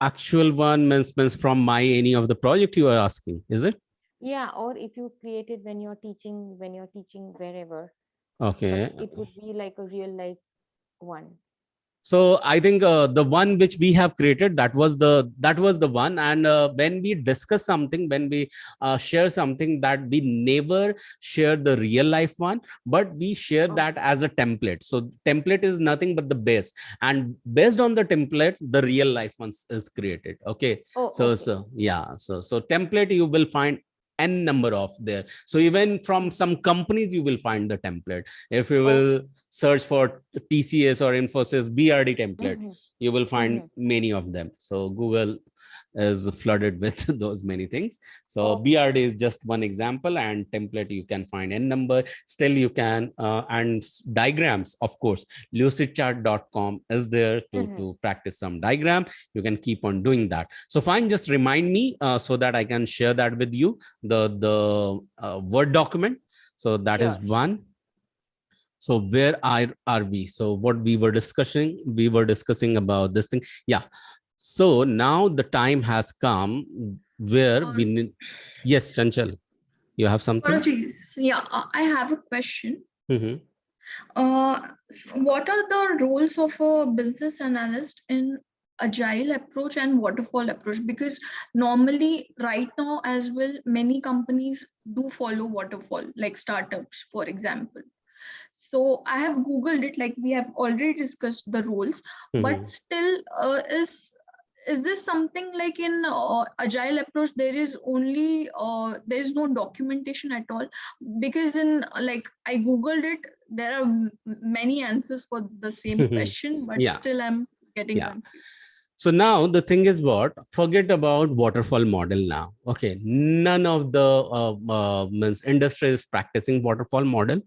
actual one means from my any of the project you are asking, is it? Yeah, or if you've created when you're teaching wherever, but Okay. it would be like a real life one. So I think the one which we have created, that was the one. And when we discuss something, when we share something, that we never share the real life one, but we share that Okay. as a template. So template is nothing but the base, and based on the template, the real life one is created. Okay. Oh, So okay. yeah. So template you will find n number of there. So even from some companies you will find the template. If you will Okay. search for TCS or Infosys BRD template, Mm-hmm. you will find Mm-hmm. many of them. So Google is flooded with those many things. So Okay. BRD is just one example, and template you can find n number. Still you can and diagrams, of course. Lucidchart.com is there Mm-hmm. to practice some diagram. You can keep on doing that. So fine, just remind me so that I can share that with you, the Word document. So that is Sure, sure. one. So where are we? So what we were discussing about this thing. Yeah. So now the time has come where Uh, we need. Yes, Chanchal, you have something? Apologies. Yeah, I have a question. Mhm. What are the roles of a business analyst in agile approach and waterfall approach? Because normally, right now as well, many companies do follow waterfall, like startups, for example. So I have Googled it, like we have already discussed the roles, but Mhm. still, is this something like in agile approach? There is only there is no documentation at all, because in like I Googled it, there are many answers for the same question, but Yeah, still I'm getting yeah. confused. So now the thing is what? Forget about waterfall model now. Okay, none of the means industry is practicing waterfall model,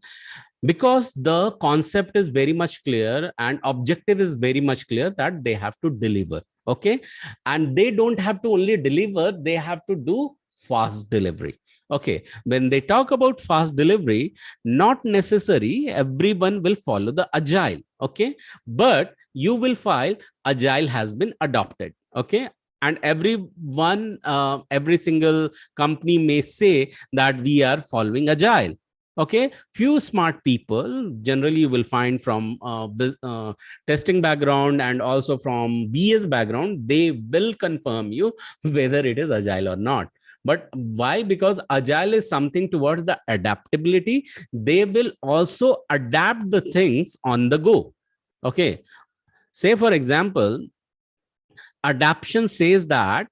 because the concept is very much clear and objective is very much clear that they have to deliver. Okay, and they don't have to only deliver, they have to do fast delivery. Okay, when they talk about fast delivery, not necessary everyone will follow the agile. Okay, but you will find agile has been adopted. Okay, and everyone every single company may say that we are following agile. Okay, few smart people generally you will find from testing background and also from BS background, they will confirm you whether it is agile or not. But why? Because agile is something towards the adaptability. They will also adapt the things on the go. Okay, say for example, adaption says that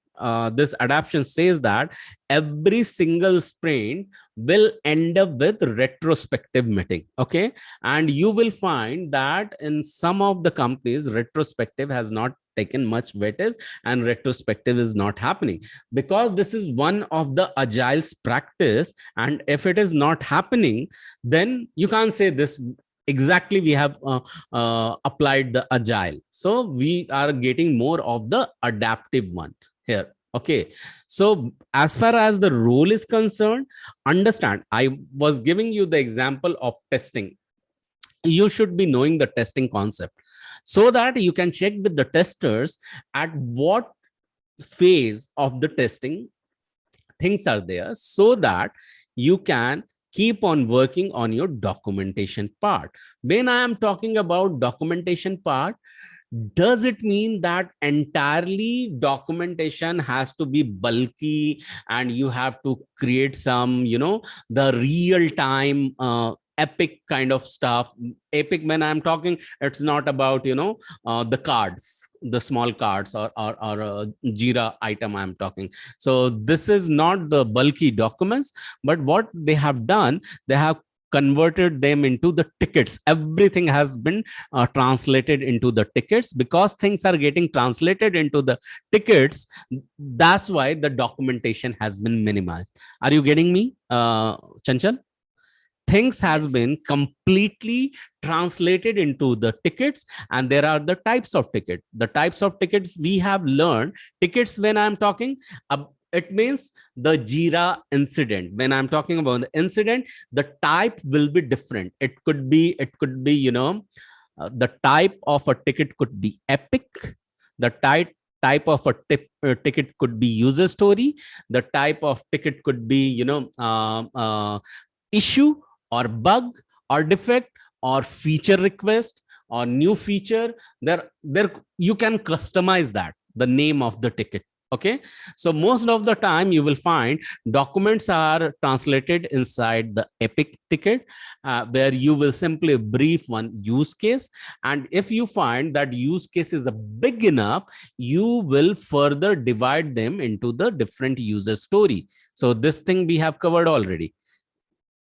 this adaptation says that every single sprint will end up with retrospective meeting. Okay. And you will find that in some of the companies, retrospective has not taken much weightage and retrospective is not happening, because this is one of the agile's practice. And if it is not happening, then you can't say this exactly we have applied the agile. So we are getting more of the adaptive one here. Okay. So as far as the role is concerned, understand, I was giving you the example of testing. You should be knowing the testing concept so that you can check with the testers at what phase of the testing things are there, so that you can keep on working on your documentation part. When I am talking about documentation part, does it mean that entirely documentation has to be bulky and you have to create some, the real time epic kind of stuff? Epic, when I'm talking, it's not about the cards, the small cards, or Jira item I'm talking. So this is not the bulky documents, but what they have done, they have converted them into the tickets. Everything has been translated into the tickets. Because things are getting translated into the tickets, that's why the documentation has been minimized. Are you getting me, Chanchal? Things has been completely translated into the tickets, and there are the types of tickets we have learned. Tickets, when I'm talking, it means the Jira incident. When I'm talking about the incident, the type will be different. It could be the type of a ticket could be epic. The type of a ticket could be user story. The type of ticket could be issue or bug or defect or feature request or new feature. There you can customize that, the name of the ticket. Okay. So most of the time you will find documents are translated inside the epic ticket, where you will simply brief one use case. And if you find that use case is big enough, you will further divide them into the different user story. So this thing we have covered already.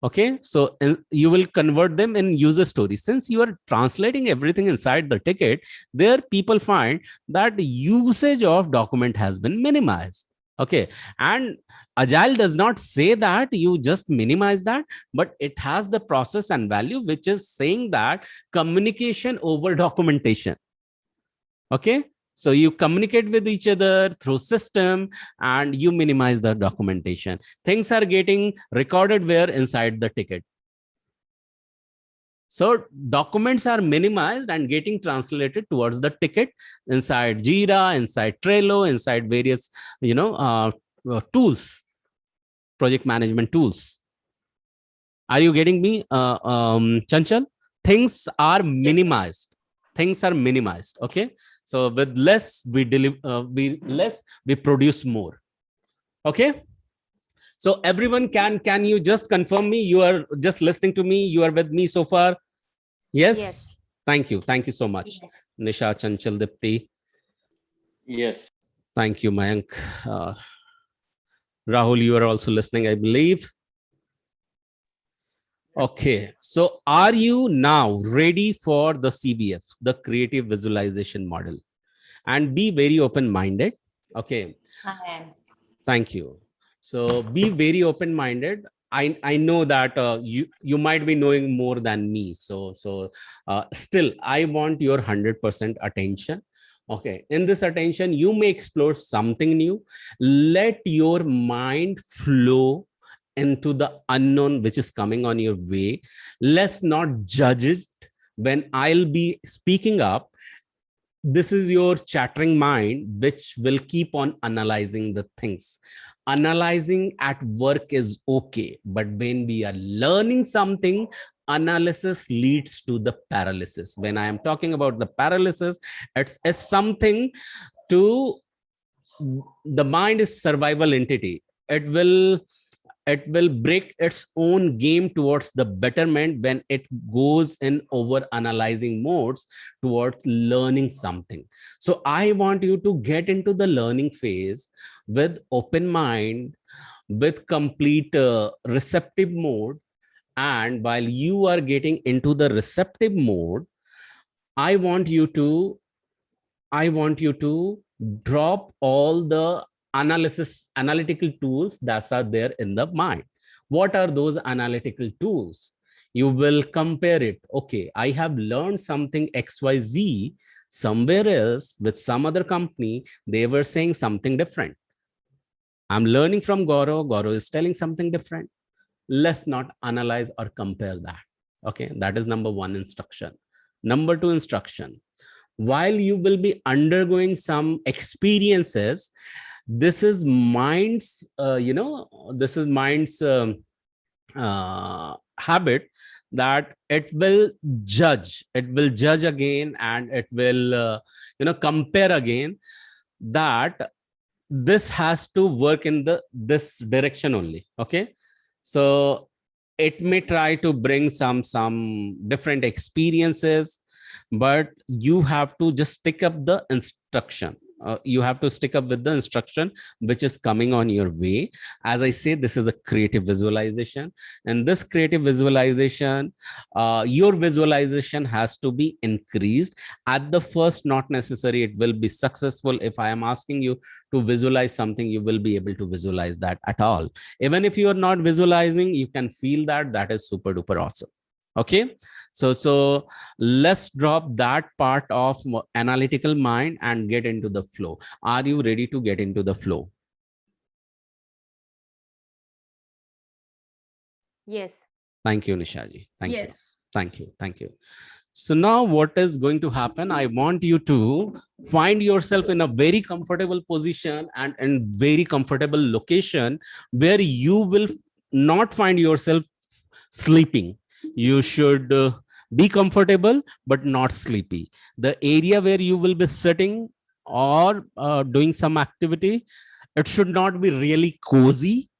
Okay, so you will convert them in user stories. Since you are translating everything inside the ticket, there people find that the usage of document has been minimized. Okay, and Agile does not say that you just minimize that, but it has the process and value, which is saying that communication over documentation. Okay, so you communicate with each other through system and you minimize the documentation. Things are getting recorded where? Inside the ticket. So documents are minimized and getting translated towards the ticket inside Jira, inside Trello, inside various, tools, project management tools. Are you getting me, Chanchal? Things are minimized. Things are minimized. Okay. So with less, we produce more. Okay. So everyone, can you just confirm me? You are just listening to me. You are with me so far. Yes. Yes. Thank you. Thank you so much. Yes. Nisha, Chanchal, Dipti. Yes. Thank you, Mayank. Rahul, you are also listening, I believe. Okay, so are you now ready for the CVF, the creative visualization model? And be very open-minded. Okay. I am. Thank you. So be very open-minded. I know that you might be knowing more than me. So still, I want your 100% attention. Okay. In this attention, you may explore something new. Let your mind flow into the unknown which is coming on your way. Let's not judge it. When I'll be speaking up, this is your chattering mind which will keep on analyzing the things. Analyzing at work is okay, but when we are learning something, analysis leads to the paralysis. When I am talking about the paralysis, it's something to the mind is survival entity. It will it will break its own game towards the betterment when it goes in over analyzing modes towards learning something. So I want you to get into the learning phase with open mind, with complete receptive mode. And while you are getting into the receptive mode, I want you to drop all the analytical tools that are there in the mind. What are those analytical tools? You will compare it. Okay, I have learned something XYZ somewhere else with some other company. They were saying something different. I'm learning from Gaurav. Gaurav is telling something different. Let's not analyze or compare that. Okay, that is number one instruction. Number two instruction: while you will be undergoing some experiences, this is mind's this is mind's habit, that it will judge again, and it will compare again, that this has to work in this direction only. Okay, so it may try to bring some different experiences, but you have to just stick up the instruction. You have to stick up with the instruction which is coming on your way. As I say, this is a creative visualization, and this creative visualization, your visualization has to be increased. At the first, not necessary it will be successful. If I am asking you to visualize something, you will be able to visualize that at all. Even if you are not visualizing, you can feel that. That is super duper awesome. Okay, so let's drop that part of analytical mind and get into the flow. Are you ready to get into the flow? Yes. Thank you, Nishaji. Thank you. Yes. Thank you. Thank you. So now what is going to happen? I want you to find yourself in a very comfortable position and in very comfortable location where you will not find yourself sleeping. You should be comfortable but not sleepy. The area where you will be sitting or doing some activity, it should not be really cozy,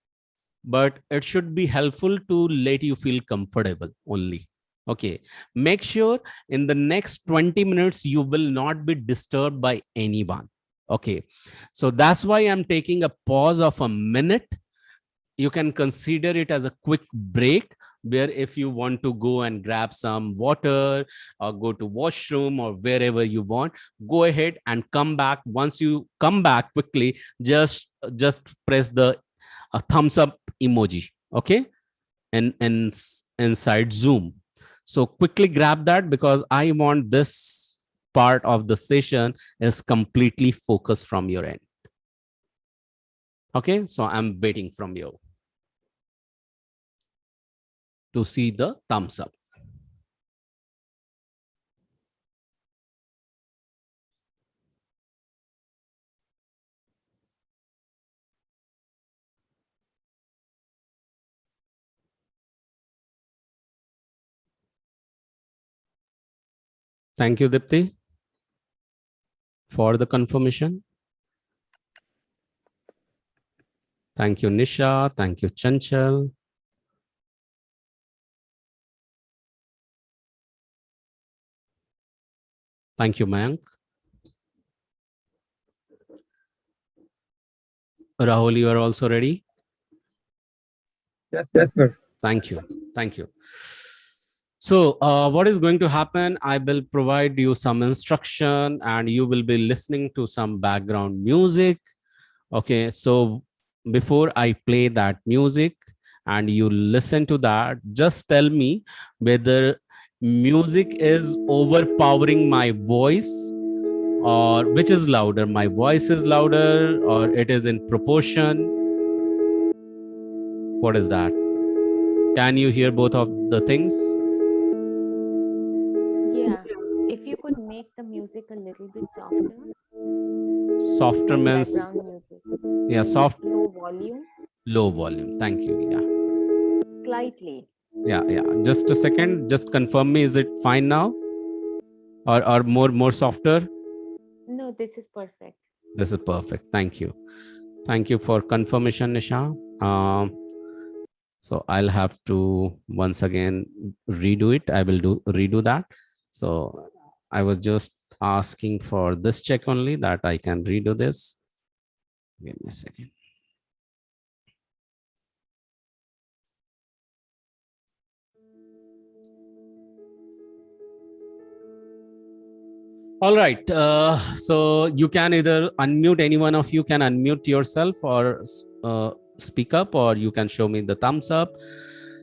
but it should be helpful to let you feel comfortable only. Okay, make sure in the next 20 minutes you will not be disturbed by anyone. Okay, so that's why I'm taking a pause of a minute. You can consider it as a quick break, where if you want to go and grab some water or go to washroom or wherever you want, go ahead and come back. Once you come back quickly, just press the thumbs up emoji. Okay, and inside Zoom. So quickly grab that, because I want this part of the session is completely focused from your end. Okay, so I'm waiting from you to see the thumbs up. Thank you, Dipti, for the confirmation. Thank you, Nisha. Thank you, Chanchal. Thank you, Mayank. Rahul, you are also ready? Yes, sir. Thank you. Thank you. So what is going to happen? I will provide you some instruction and you will be listening to some background music. Okay, so before I play that music and you listen to that, just tell me whether music is overpowering my voice, or which is louder, my voice is louder or it is in proportion. What is that? Can you hear both of the things? Yeah. If you could make the music a little bit softer. Softer means, background music. yeah, soft, Low volume. low volume. Thank you. Yeah. Slightly. Yeah. Just a second. Just confirm me. Is it fine now? Or more softer? No, this is perfect. This is perfect. Thank you. Thank you for confirmation, Nisha. So I'll have to once again redo it. I will redo that. So I was just asking for this check only, that I can redo this. Give me a second. All right. So you can either unmute, any one of you can unmute yourself or speak up, or you can show me the thumbs up.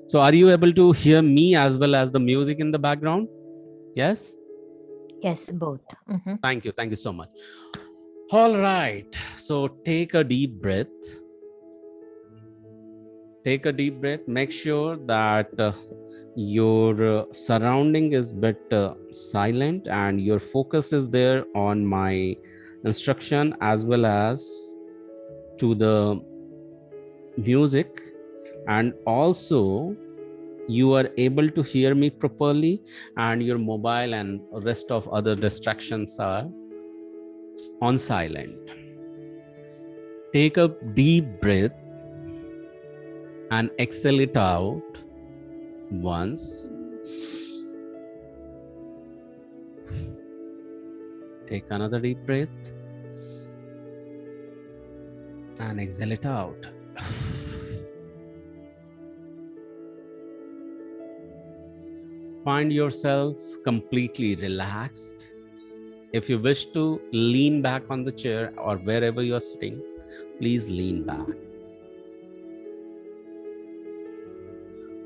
So are you able to hear me as well as the music in the background? Yes? Yes, both. Mhm. Thank you. Thank you so much. All right. So take a deep breath. Take a deep breath. Make sure that your surrounding is bit silent and your focus is there on my instruction as well as to the music, and also you are able to hear me properly, and your mobile and rest of other distractions are on silent. Take a deep breath and exhale it out once. Take another deep breath and exhale it out. Find yourself completely relaxed. If you wish to lean back on the chair or wherever you are sitting, please lean back.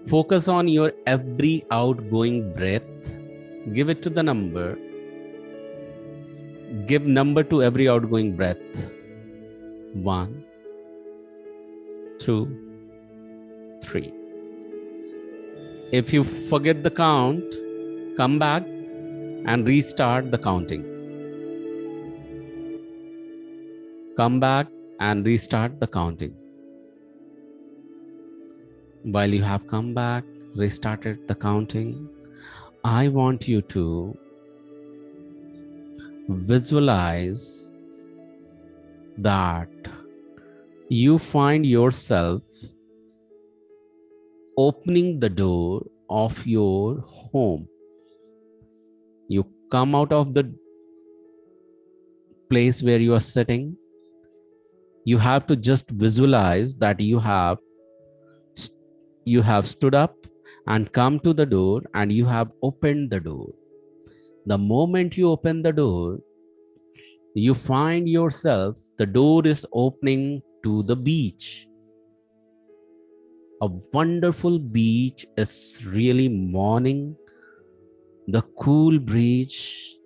Focus on your every outgoing breath. Give it to the number. Give number to every outgoing breath. 1, 2, 3. If you forget the count, come back and restart the counting. Come back and restart the counting. While you have come back, restarted the counting, I want you to visualize that you find yourself opening the door of your home. You come out of the place where you are sitting. You have to just visualize that you have stood up and come to the door, and you have opened the door. The moment you open the door, you find yourself, the door is opening to the beach. A wonderful beach. Is really morning. The cool breeze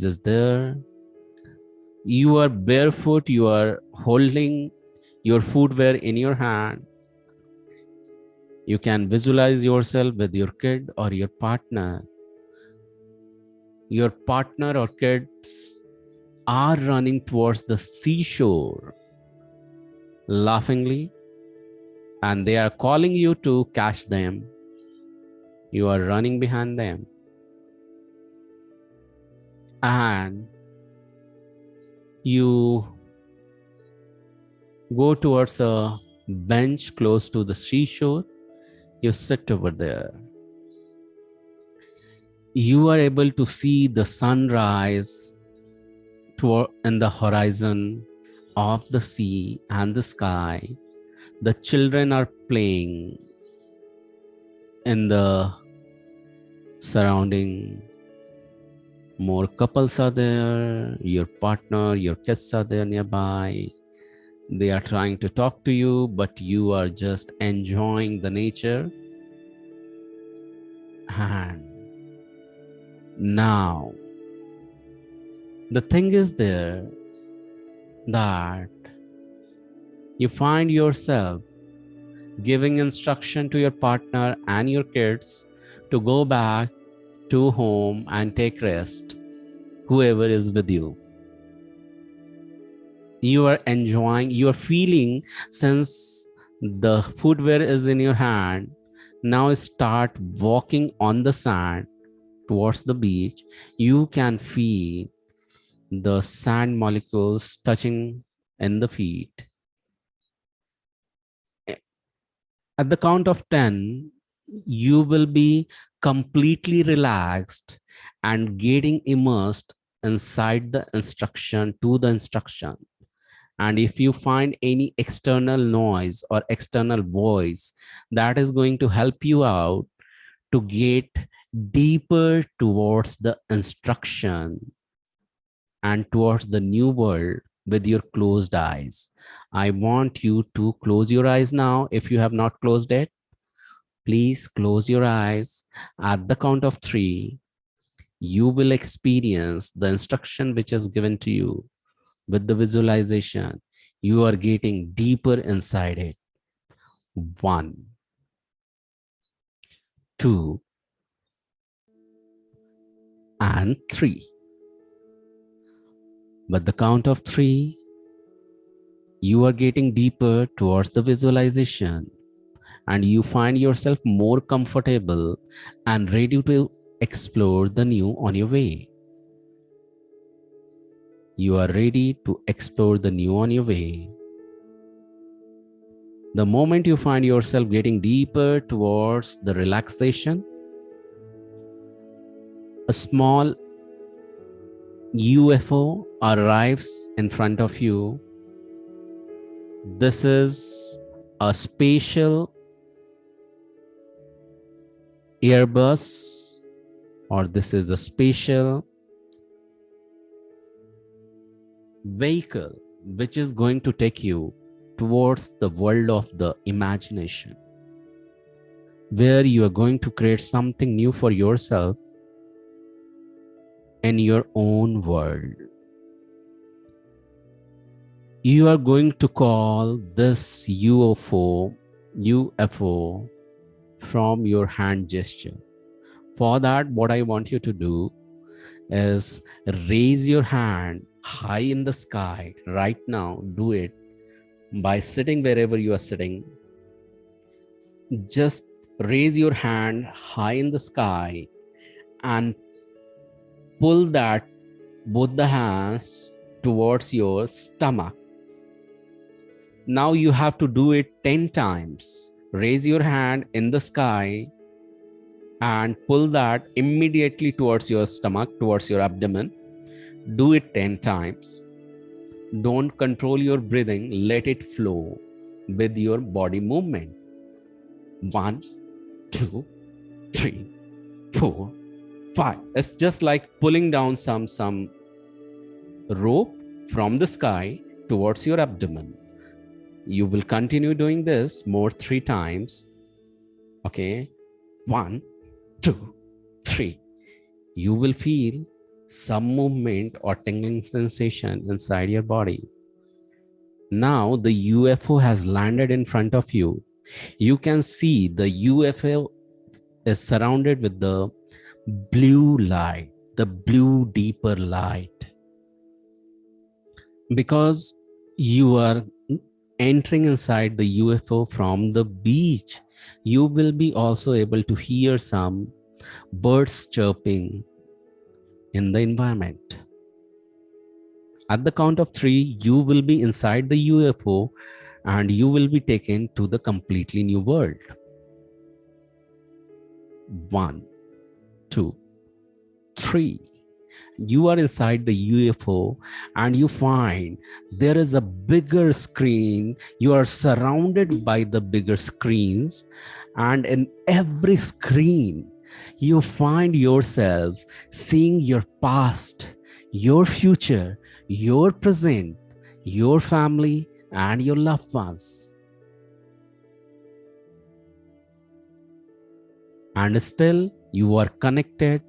is there. You are barefoot, you are holding your footwear in your hand. You can visualize yourself with your kid or your partner. Your partner or kids are running towards the seashore laughingly, and they are calling you to catch them. You are running behind them, and you go towards a bench close to the seashore. You sit over there. You are able to see the sunrise in the horizon of the sea and the sky. The children are playing in the surrounding. More couples are there. Your partner, your kids are there nearby. They are trying to talk to you, but you are just enjoying the nature. And now, the thing is there that you find yourself giving instruction to your partner and your kids to go back to home and take rest, whoever is with you. You are enjoying, you are feeling, since the footwear is in your hand, now start walking on the sand towards the beach. You can feel the sand molecules touching in the feet. At the count of 10, you will be completely relaxed and getting immersed inside the instruction to the instruction. And if you find any external noise or external voice that is going to help you out to get deeper towards the instruction and towards the new world with your closed eyes, I want you to close your eyes now. If you have not closed it, please close your eyes. At the count of 3, you will experience the instruction which is given to you with the visualization. You are getting deeper inside it. 1, 2, and 3. But the count of 3, you are getting deeper towards the visualization and you find yourself more comfortable and ready to explore the new on your way. You are ready to explore the new on your way. The moment you find yourself getting deeper towards the relaxation, a small UFO arrives in front of you. This is a spatial Airbus, or this is a spatial vehicle which is going to take you towards the world of the imagination, where you are going to create something new for yourself in your own world. You are going to call this UFO from your hand gesture. For that, what I want you to do is raise your hand high in the sky right now. Do it by sitting wherever you are sitting. Just raise your hand high in the sky and pull that both the hands towards your stomach. Now you have to do it 10 times. Raise your hand in the sky and pull that immediately towards your stomach, towards your abdomen. Do it 10 times. Don't control your breathing. Let it flow with your body movement. 1, 2, 3, 4, 5. It's just like pulling down some rope from the sky towards your abdomen. You will continue doing this more 3 times. Okay. 1, 2, 3. You will feel some movement or tingling sensation inside your body. Now the UFO has landed in front of you. You can see the UFO is surrounded with the blue light, the blue deeper light. Because you are entering inside the UFO from the beach, you will be also able to hear some birds chirping in the environment. At the count of 3, you will be inside the UFO and you will be taken to the completely new world. 1, 2, 3. You are inside the UFO and you find there is a bigger screen. You are surrounded by the bigger screens, and in every screen you find yourself seeing your past, your future, your present, your family and your loved ones. And still you are connected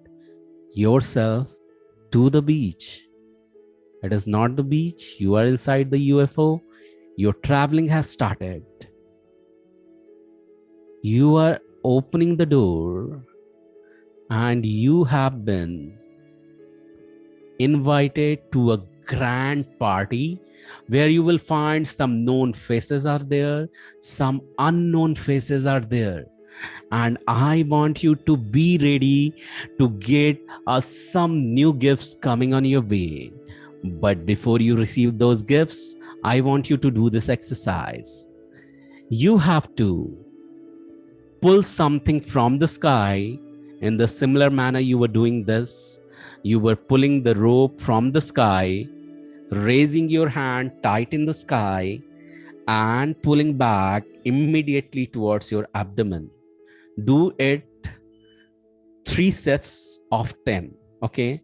yourself to the beach. It is not the beach. You are inside the UFO. Your traveling has started. You are opening the door and you have been invited to a grand party where you will find some known faces are there, some unknown faces are there. And I want you to be ready to get some new gifts coming on your way. But before you receive those gifts, I want you to do this exercise. You have to pull something from the sky. In the similar manner you were doing this, you were pulling the rope from the sky, raising your hand tight in the sky and pulling back immediately towards your abdomen. Do it 3 sets of 10. Okay.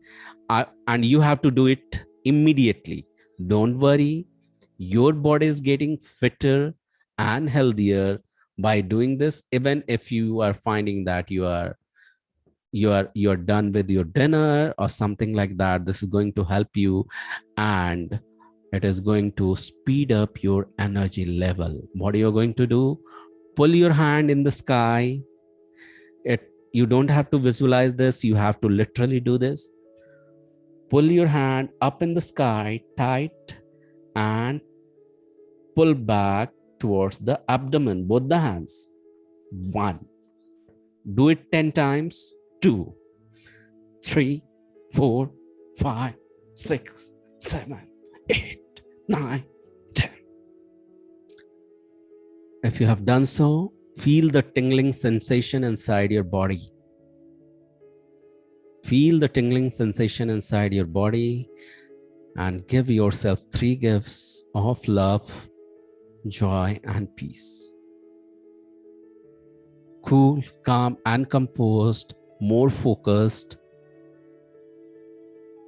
And you have to do it immediately. Don't worry. Your body is getting fitter and healthier by doing this. Even if you are finding that you're done with your dinner or something like that, this is going to help you, and it is going to speed up your energy level. What you're going to do, pull your hand in the sky. You don't have to visualize this, you have to literally do this. Pull your hand up in the sky tight and pull back towards the abdomen, both the hands. 1. Do it 10 times. 2, 3, 4, 5, 6, 7, 8, 9, 10. If you have done so, feel the tingling sensation inside your body. Feel the tingling sensation inside your body and give yourself 3 gifts of love, joy, and peace. Cool, calm, and composed, more focused.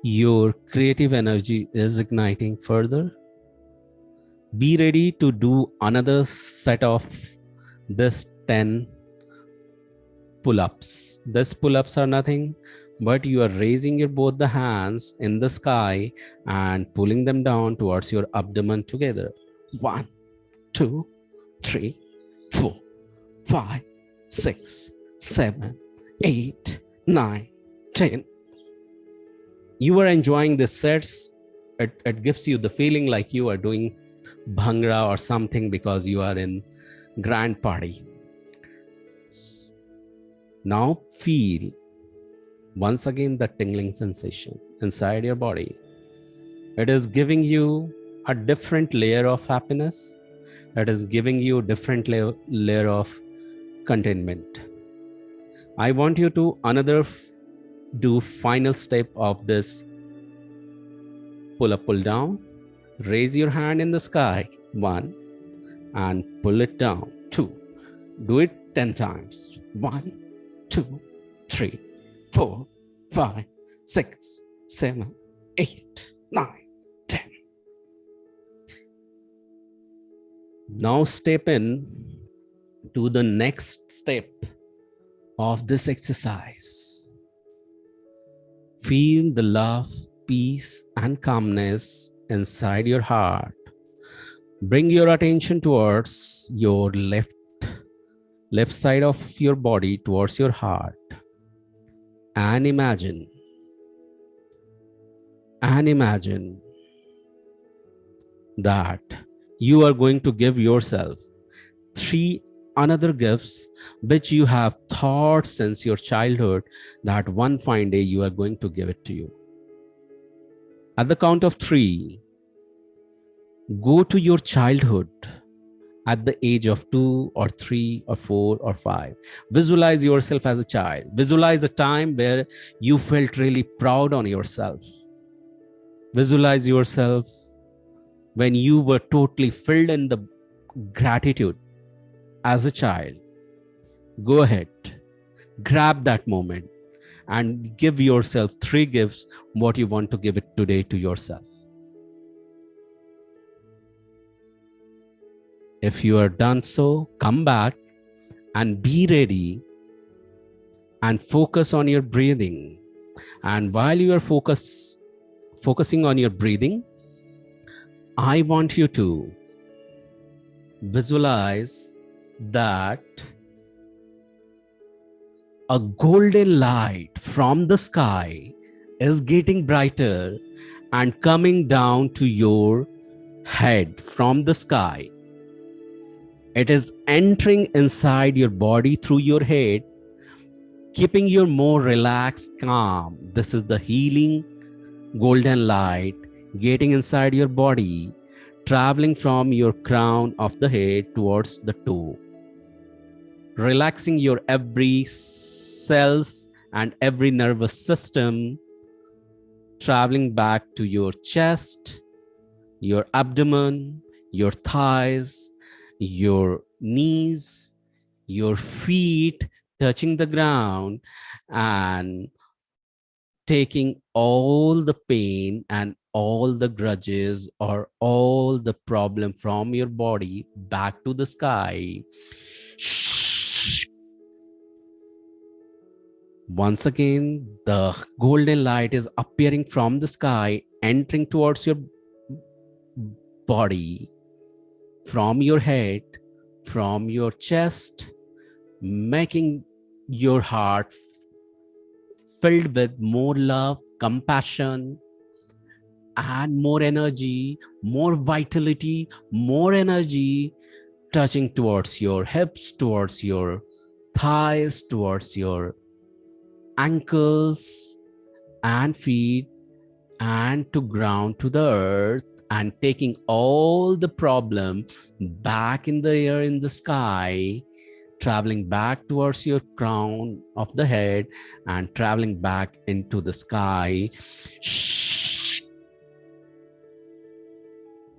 Your creative energy is igniting further. Be ready to do another set of this 10 pull-ups. These pull-ups are nothing but you are raising your both the hands in the sky and pulling them down towards your abdomen together. 1, 2, 3, 4, 5, 6, 7, 8, 9, 10. You are enjoying the sets. It gives you the feeling like you are doing bhangra or something because you are in grand party. Now feel once again the tingling sensation inside your body. It is giving you a different layer of happiness. It is giving you a different layer of contentment. I want you to do final step of this pull up, pull down. Raise your hand in the sky, 1, and pull it down, 2. Do it 10 times. 1, 2, 3, 4, 5, 6, 7, 8, 9, 10. Now step in to the next step of this exercise. Feel the love, peace, and calmness inside your heart. Bring your attention towards your left side of your body, towards your heart, and imagine that you are going to give yourself 3 another gifts which you have thought since your childhood that one fine day you are going to give it to you. At the count of 3, go to your childhood at the age of 2 or 3 or 4 or 5. Visualize yourself as a child. Visualize a time where you felt really proud on yourself. Visualize yourself when you were totally filled in the gratitude as a child. Go ahead, grab that moment and give yourself 3 gifts, what you want to give it today to yourself. If you are done so, come back and be ready and focus on your breathing. And while you are focusing on your breathing, I want you to visualize that a golden light from the sky is getting brighter and coming down to your head from the sky. It is entering inside your body through your head, keeping you more relaxed, calm. This is the healing golden light getting inside your body, traveling from your crown of the head towards the toe. relaxing your every cells and every nervous system, traveling back to your chest, your abdomen, your thighs, your knees, your feet touching the ground, and taking all the pain and all the grudges or all the problem from your body back to the sky. Once again, the golden light is appearing from the sky, entering towards your body, from your head, from your chest, making your heart filled with more love, compassion, and more energy, more vitality, more energy, touching towards your hips, towards your thighs, towards your ankles and feet, and to ground to the earth, and taking all the problem back in the air, in the sky, traveling back towards your crown of the head and traveling back into the sky.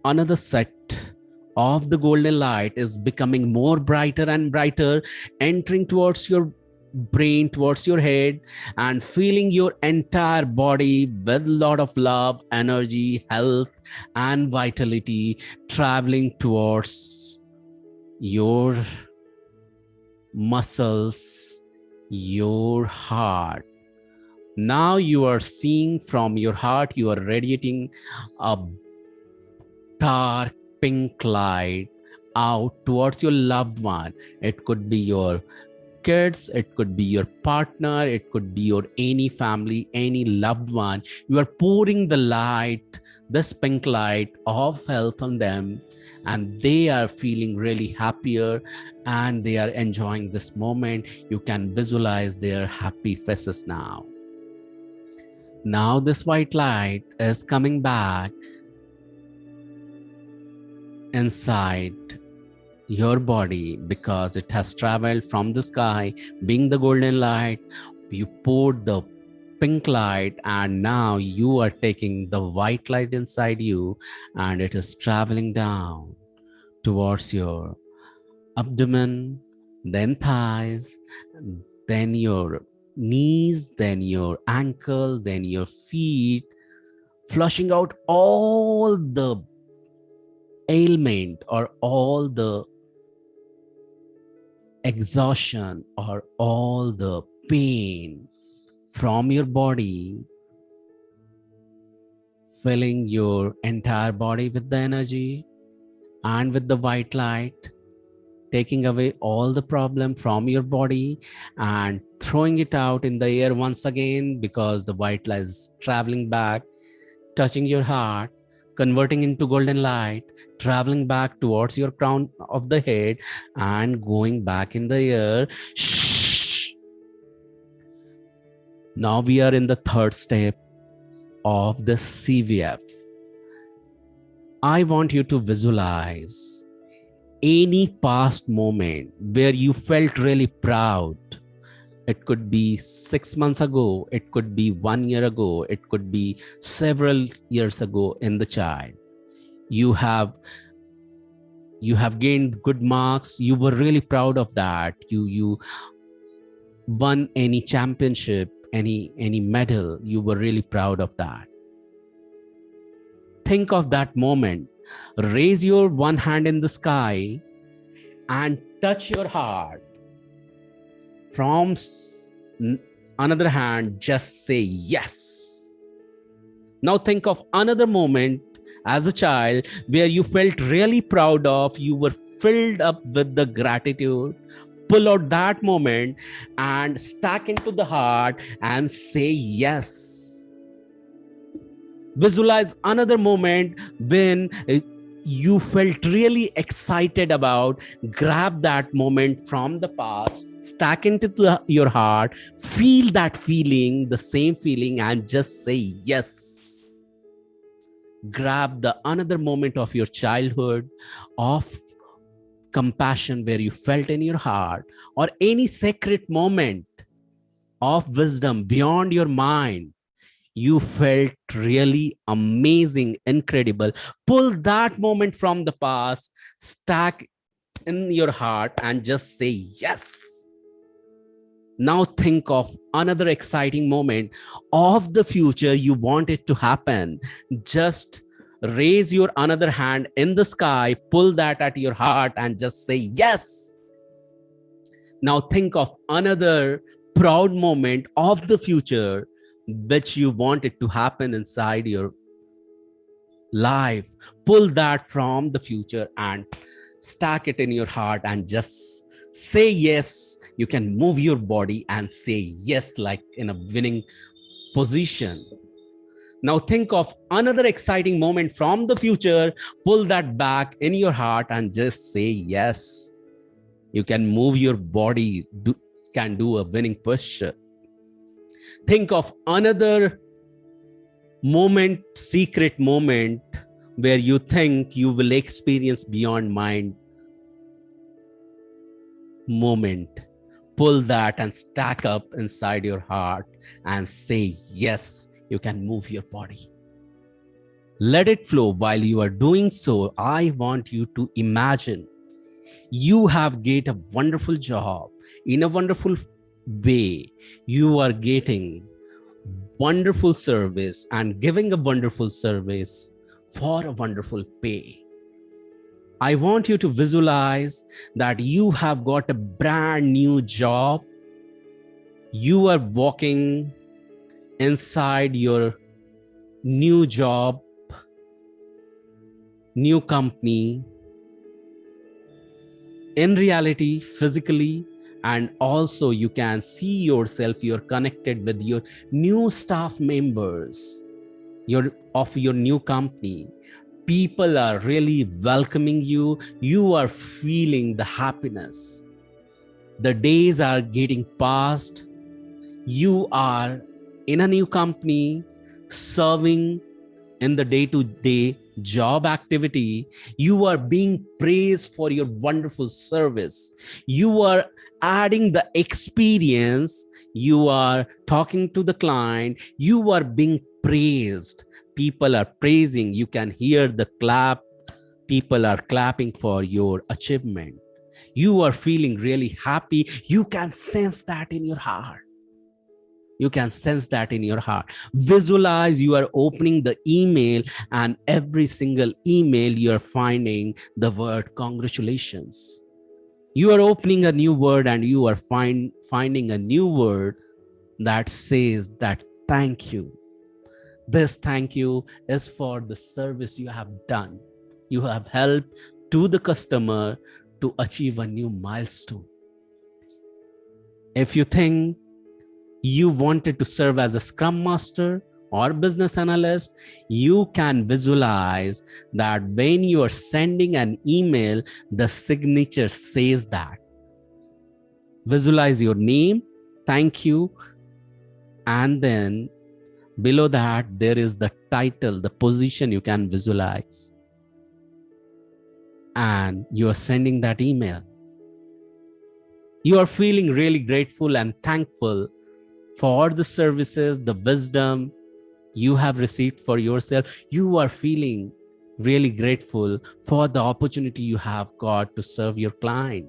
Another set of the golden light is becoming more brighter and brighter, entering towards your brain, towards your head, and filling your entire body with a lot of love, energy, health, and vitality, traveling towards your muscles, your heart. Now you are seeing from your heart, you are radiating a dark pink light out towards your loved one. It could be your kids, it could be your partner, it could be your any family, any loved one. You are pouring the light, this pink light of health on them, and they are feeling really happier and they are enjoying this moment. You can visualize their happy faces now. Now this white light is coming back inside your body because it has traveled from the sky, being the golden light. You poured the pink light, and now you are taking the white light inside you, and it is traveling down towards your abdomen, then thighs, then your knees, then your ankle, then your feet, flushing out all the ailment or all the exhaustion or all the pain from your body, filling your entire body with the energy and with the white light, taking away all the problem from your body and throwing it out in the air once again, because the white light is traveling back, touching your heart, converting into golden light, traveling back towards your crown of the head and going back in the air. Now we are in the third step of the CVF. I want you to visualize any past moment where you felt really proud. It could be 6 months ago, it could be 1 year ago, it could be several years ago in the child. You have gained good marks, you were really proud of that. You won any championship, any medal, you were really proud of that. Think of that moment. Raise your one hand in the sky and touch your heart. From another hand, just say yes. Now think of another moment as a child where you felt really proud of, you were filled up with the gratitude. Pull out that moment and stack into the heart and say yes. Visualize another moment when you felt really excited about. Grab that moment from the past, stack into your heart, feel that feeling, the same feeling, and just say yes. Grab the another moment of your childhood, of compassion where you felt in your heart, or any sacred moment of wisdom beyond your mind, you felt really amazing, incredible. Pull that moment from the past, stack in your heart, and just say yes. Now think of another exciting moment of the future you want it to happen. Just raise your another hand in the sky, pull that at your heart, and just say yes. Now think of another proud moment of the future which you want it to happen inside your life. Pull that from the future and stack it in your heart and just say yes. You can move your body and say yes, like in a winning position. Now think of another exciting moment from the future. Pull that back in your heart and just say yes. You can move your body, can do a winning posture. Think of another moment, secret moment, where you think you will experience beyond mind moment. Pull that and stack up inside your heart and say yes. You can move your body. Let it flow. While you are doing so, I want you to imagine you have get a wonderful job in a wonderful way. You are getting wonderful service and giving a wonderful service for a wonderful pay. I want you to visualize that you have got a brand new job. You are walking inside your new job, new company, in reality, physically, and also you can see yourself, you're connected with your new staff members of your new company. People are really welcoming you. You are feeling the happiness. The days are getting past. You are in a new company, serving in the day-to-day job activity. You are being praised for your wonderful service. You are adding the experience. You are talking to the client. You are being praised. People are praising. You can hear the clap. People are clapping for your achievement. You are feeling really happy. You can sense that in your heart. You can sense that in your heart. Visualize you are opening the email, and every single email you are finding the word congratulations. You are opening a new word and you are finding a new word that says that thank you. This thank you is for the service you have done. You have helped to the customer to achieve a new milestone. If you think you wanted to serve as a scrum master or business analyst, you can visualize that when you are sending an email, the signature says that. Visualize your name, thank you, and then below that, there is the title, the position you can visualize. And you are sending that email. You are feeling really grateful and thankful for the services, the wisdom you have received for yourself. You are feeling really grateful for the opportunity you have got to serve your client.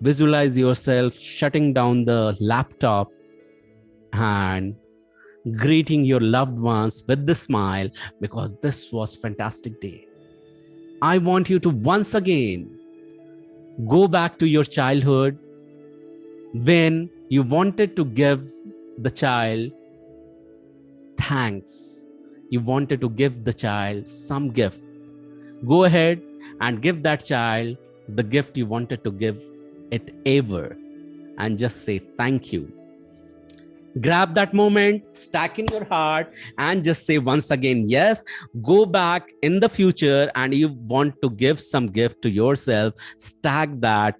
Visualize yourself shutting down the laptop and greeting your loved ones with the smile, because this was a fantastic day. I want you to once again go back to your childhood when you wanted to give the child thanks. You wanted to give the child some gift. Go ahead and give that child the gift you wanted to give it ever, and just say thank you. Grab that moment, stack in your heart, and just say once again, yes. Go back in the future and you want to give some gift to yourself, stack that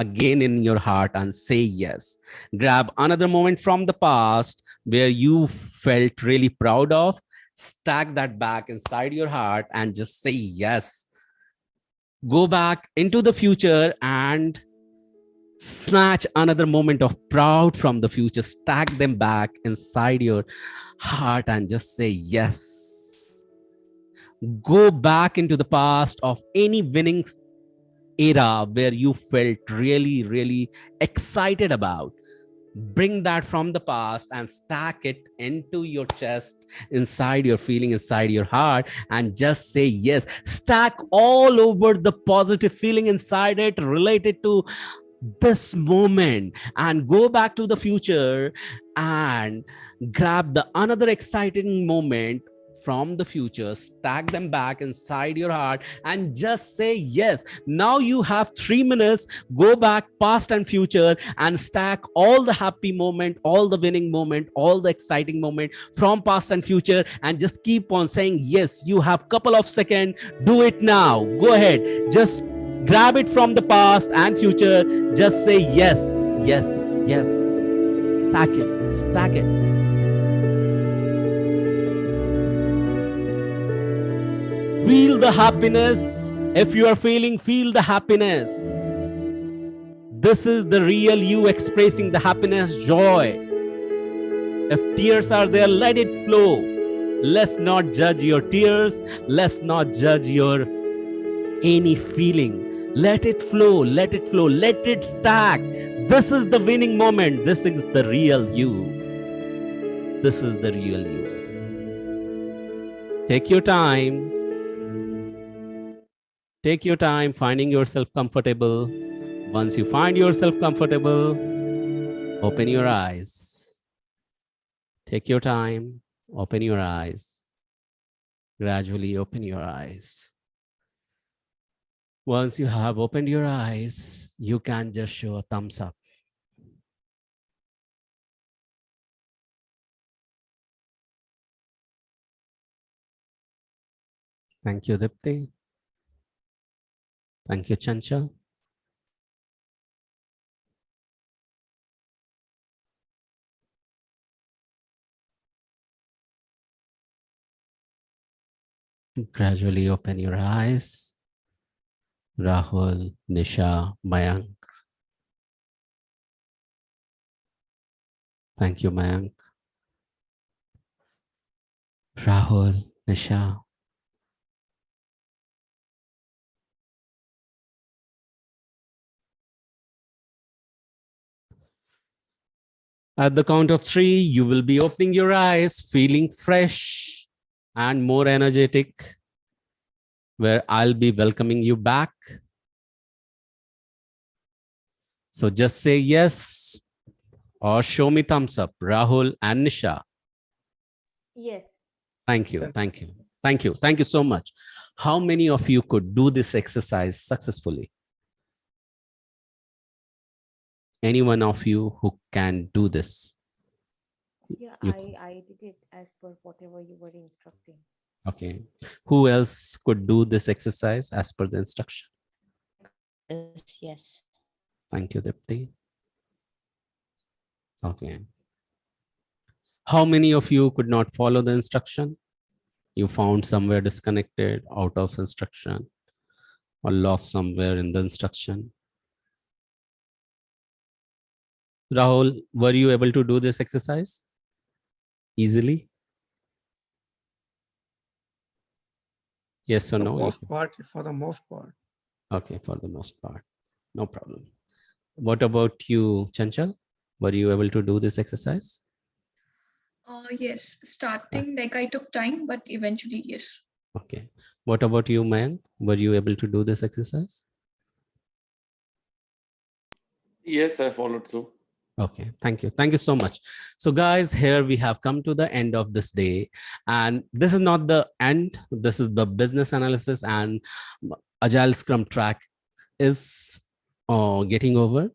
again in your heart and say yes. Grab another moment from the past where you felt really proud of, stack that back inside your heart and just say yes. go back into the future and snatch another moment of proud from the future, stack them back inside your heart and just say yes. Go back into the past of any winning era where you felt really, really excited about. Bring that from the past and stack it into your chest, inside your feeling, inside your heart, and just say yes. Stack all over the positive feeling inside it related to this moment, and go back to the future and grab the another exciting moment from the future, stack them back inside your heart and just say yes. Now you have 3 minutes. Go back past and future and stack all the happy moment, all the winning moment, all the exciting moment from past and future, and just keep on saying yes. You have couple of seconds. Do it now. Go ahead. Just grab it from the past and future. Just say yes, yes, yes. Stack it, stack it. Feel the happiness. If you are feeling, feel the happiness. This is the real you expressing the happiness, joy. If tears are there, let it flow. Let's not judge your tears. Let's not judge your any feeling. Let it flow, let it flow, let it stack. This is the winning moment. This is the real you. This is the real you. Take your time. Take your time finding yourself comfortable. Once you find yourself comfortable, open your eyes. Take your time, open your eyes. Gradually open your eyes. Once you have opened your eyes, you can just show a thumbs up. Thank you, Dipti. Thank you, Chanchal. Gradually open your eyes. Rahul, Nisha, Mayank. Thank you, Mayank. Rahul, Nisha. At the count of 3, you will be opening your eyes, feeling fresh and more energetic, where I'll be welcoming you back. So just say yes or show me thumbs up, Rahul and Nisha. Yes. Thank you, thank you, thank you, thank you so much. How many of you could do this exercise successfully? Any one of you who can do this? Yeah, You- I did it as per whatever you were instructing. Okay. Who else could do this exercise as per the instruction? Yes. Thank you, Dipti. Okay. How many of you could not follow the instruction? You found somewhere disconnected, out of instruction, or lost somewhere in the instruction? Rahul, were you able to do this exercise easily? Yes or no? For the most part. Okay, for the most part. No problem. What about you, Chanchal? Were you able to do this exercise? Yes, starting like I took time, but eventually, yes. Okay. What about you, Mayank? Were you able to do this exercise? Yes, I followed through. Okay, thank you. Thank you so much. So guys, here we have come to the end of this day, and this is not the end. This is the business analysis and Agile Scrum track is getting over.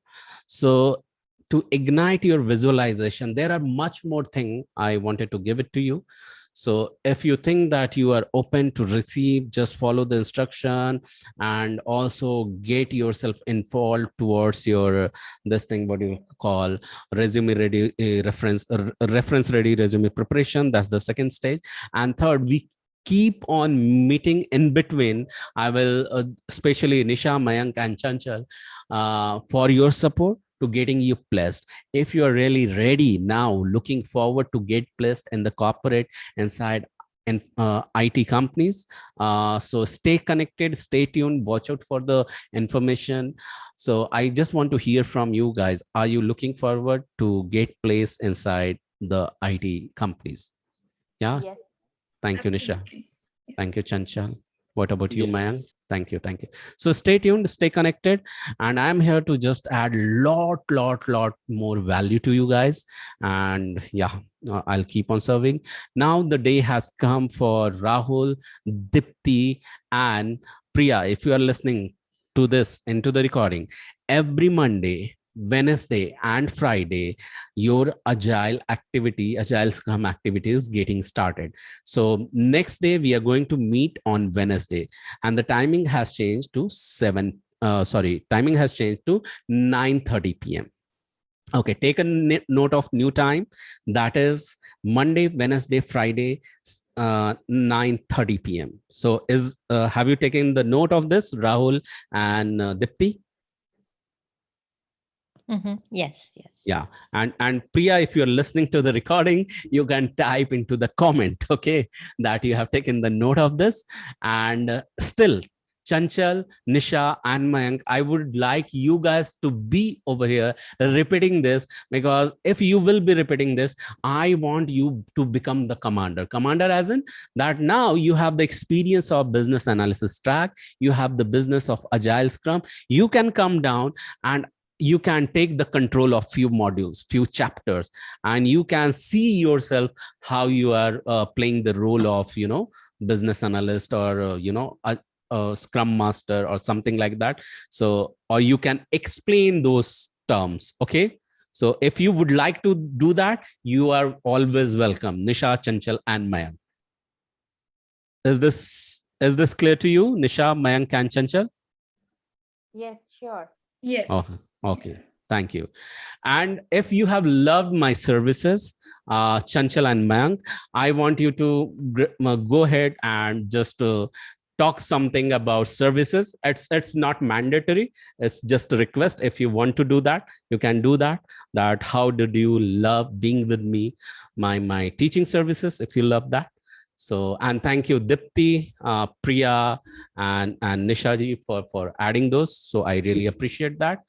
So to ignite your visualization, there are much more things I wanted to give it to you. So if you think that you are open to receive, just follow the instruction and also get yourself involved towards your this thing, what you call resume ready, reference ready resume preparation. That's the second stage. And third, we keep on meeting in between. I will, especially Nisha, Mayank, and Chanchal, for your support to getting you placed. If you are really ready now, looking forward to get placed in the corporate inside in IT companies. So stay connected, stay tuned, watch out for the information. So I just want to hear from you guys. Are you looking forward to get placed inside the IT companies? Yeah. Yes. Thank you, Nisha. Absolutely. Thank you, Chanchal. What about you, Mayank? Yes. Thank you. Thank you. So stay tuned, stay connected. And I'm here to just add lot more value to you guys. And yeah, I'll keep on serving. Now the day has come for Rahul, Dipti, and Priya. If you are listening to this into the recording, every Monday, Wednesday, and Friday, your agile scrum activity is getting started. So next day we are going to meet on Wednesday, and the timing has changed to 9:30 p.m. Okay, take a note of new time. That is Monday, Wednesday, Friday, 9:30 p.m. So have you taken the note of this, Rahul and Dipti? Yes. Yeah. And Priya, if you're listening to the recording, you can type into the comment, okay, that you have taken the note of this. And still, Chanchal, Nisha, and Mayank, I would like you guys to be over here repeating this, because if you will be repeating this, I want you to become the commander. Commander as in that now you have the experience of business analysis track, you have the business of Agile Scrum, you can come down and you can take the control of few modules, few chapters, and you can see yourself how you are playing the role of, business analyst, or, a scrum master or something like that. So, or you can explain those terms. Okay. So if you would like to do that, you are always welcome. Nisha, Chanchal, and Mayank. Is this clear to you, Nisha, Mayank, and Chanchal? Yes, sure. Yes. Oh, okay. Thank you. And if you have loved my services, Chanchal and Mayank, I want you to go ahead and just talk something about services. It's not mandatory. It's just a request. If you want to do that, you can do that. That how did you love being with me, my teaching services, if you love that. So, and thank you, Dipti, Priya, and Nishaji for adding those. So I really appreciate that.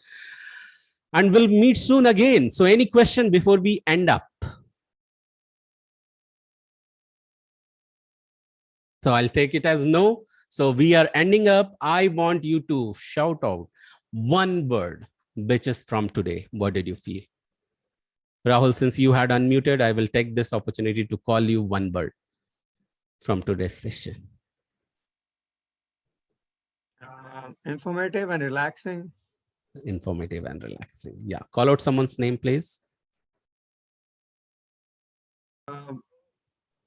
And we'll meet soon again. So any question before we end up? So I'll take it as no. So we are ending up. I want you to shout out one word, which is from today. What did you feel? Rahul, since you had unmuted, I will take this opportunity to call you one word from today's session. Informative and relaxing. Informative and relaxing. Yeah. Call out someone's name, please.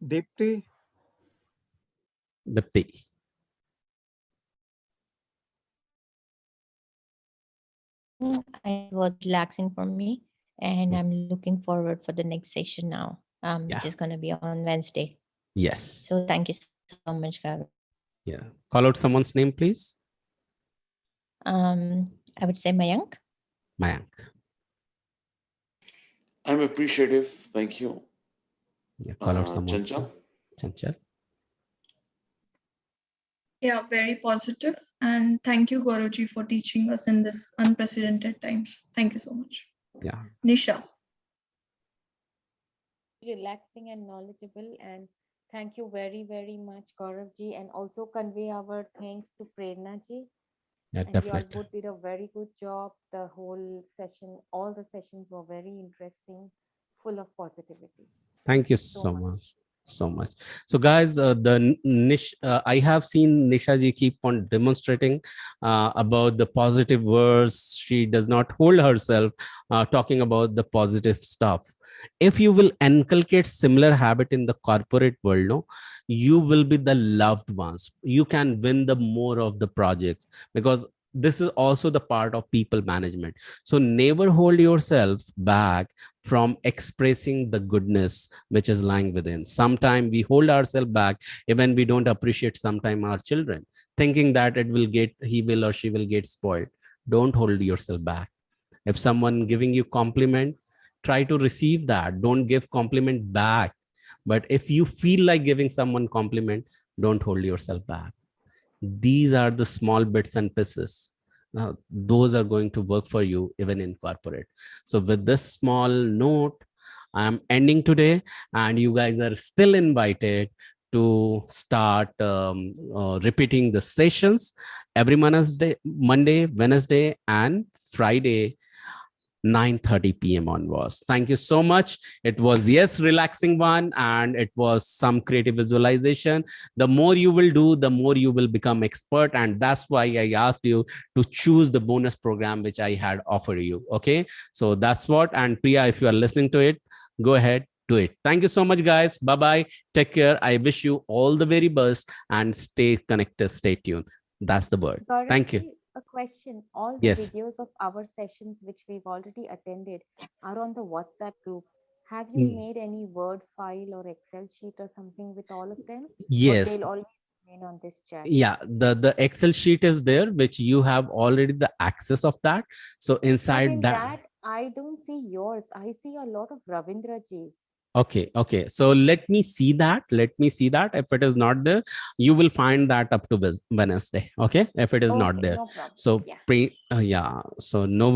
Dipti. Dipti. It was relaxing for me, and I'm looking forward for the next session now, which is going to be on Wednesday. Yes. So thank you so much, Gaurav. Yeah. Call out someone's name, please. I would say Mayank. Mayank. I'm appreciative. Thank you. Yeah. Call out someone's Chanchal. Chanchal. Yeah, very positive. And thank you, Gauravji, for teaching us in this unprecedented times. Thank you so much. Yeah. Nisha. Relaxing and knowledgeable, and thank you very, very much, Gauravji, and also convey our thanks to Prernaji. Yeah, And you all definitely. both did a very good job. The whole session, all the sessions were very interesting, full of positivity. Thank you so much. So much. So guys, I have seen Nishaji keep on demonstrating about the positive words. She does not hold herself talking about the positive stuff. If you will inculcate similar habit in the corporate world, no, you will be the loved ones. You can win the more of the projects, because this is also the part of people management. So never hold yourself back from expressing the goodness which is lying within. Sometimes we hold ourselves back, even we don't appreciate sometime our children, thinking that he will or she will get spoiled. Don't hold yourself back. If someone giving you compliment, try to receive that. Don't give compliment back. But if you feel like giving someone compliment, don't hold yourself back. These are the small bits and pieces. Those are going to work for you even in corporate. So with this small note, I'm ending today, and you guys are still invited to start repeating the sessions every Monday, Wednesday, and Friday, 9:30 p.m. onwards. Thank you so much. It was, yes, relaxing one, and it was some creative visualization. The more you will do, the more you will become expert, and that's why I asked you to choose the bonus program which I had offered you. Okay, so that's what. And Priya, if you are listening to it, go ahead, do it. Thank you so much, guys. Bye bye. Take care. I wish you all the very best, and stay connected, stay tuned. That's the word. Thank you. Gaurav, a question. All the Yes. videos of our sessions which we've already attended are on the WhatsApp group. Have you made any Word file or Excel sheet or something with all of them? Or Yes. they'll always remain on this chat? Yeah, the Excel sheet is there, which you have already the access of that. So But inside in that, that, I don't see yours. I see a lot of Ravindra Ji's. okay, so let me see that. If it is not there, you will find that up to Wednesday. Okay, if it is not Okay, there. no problem. So Yeah. yeah, so no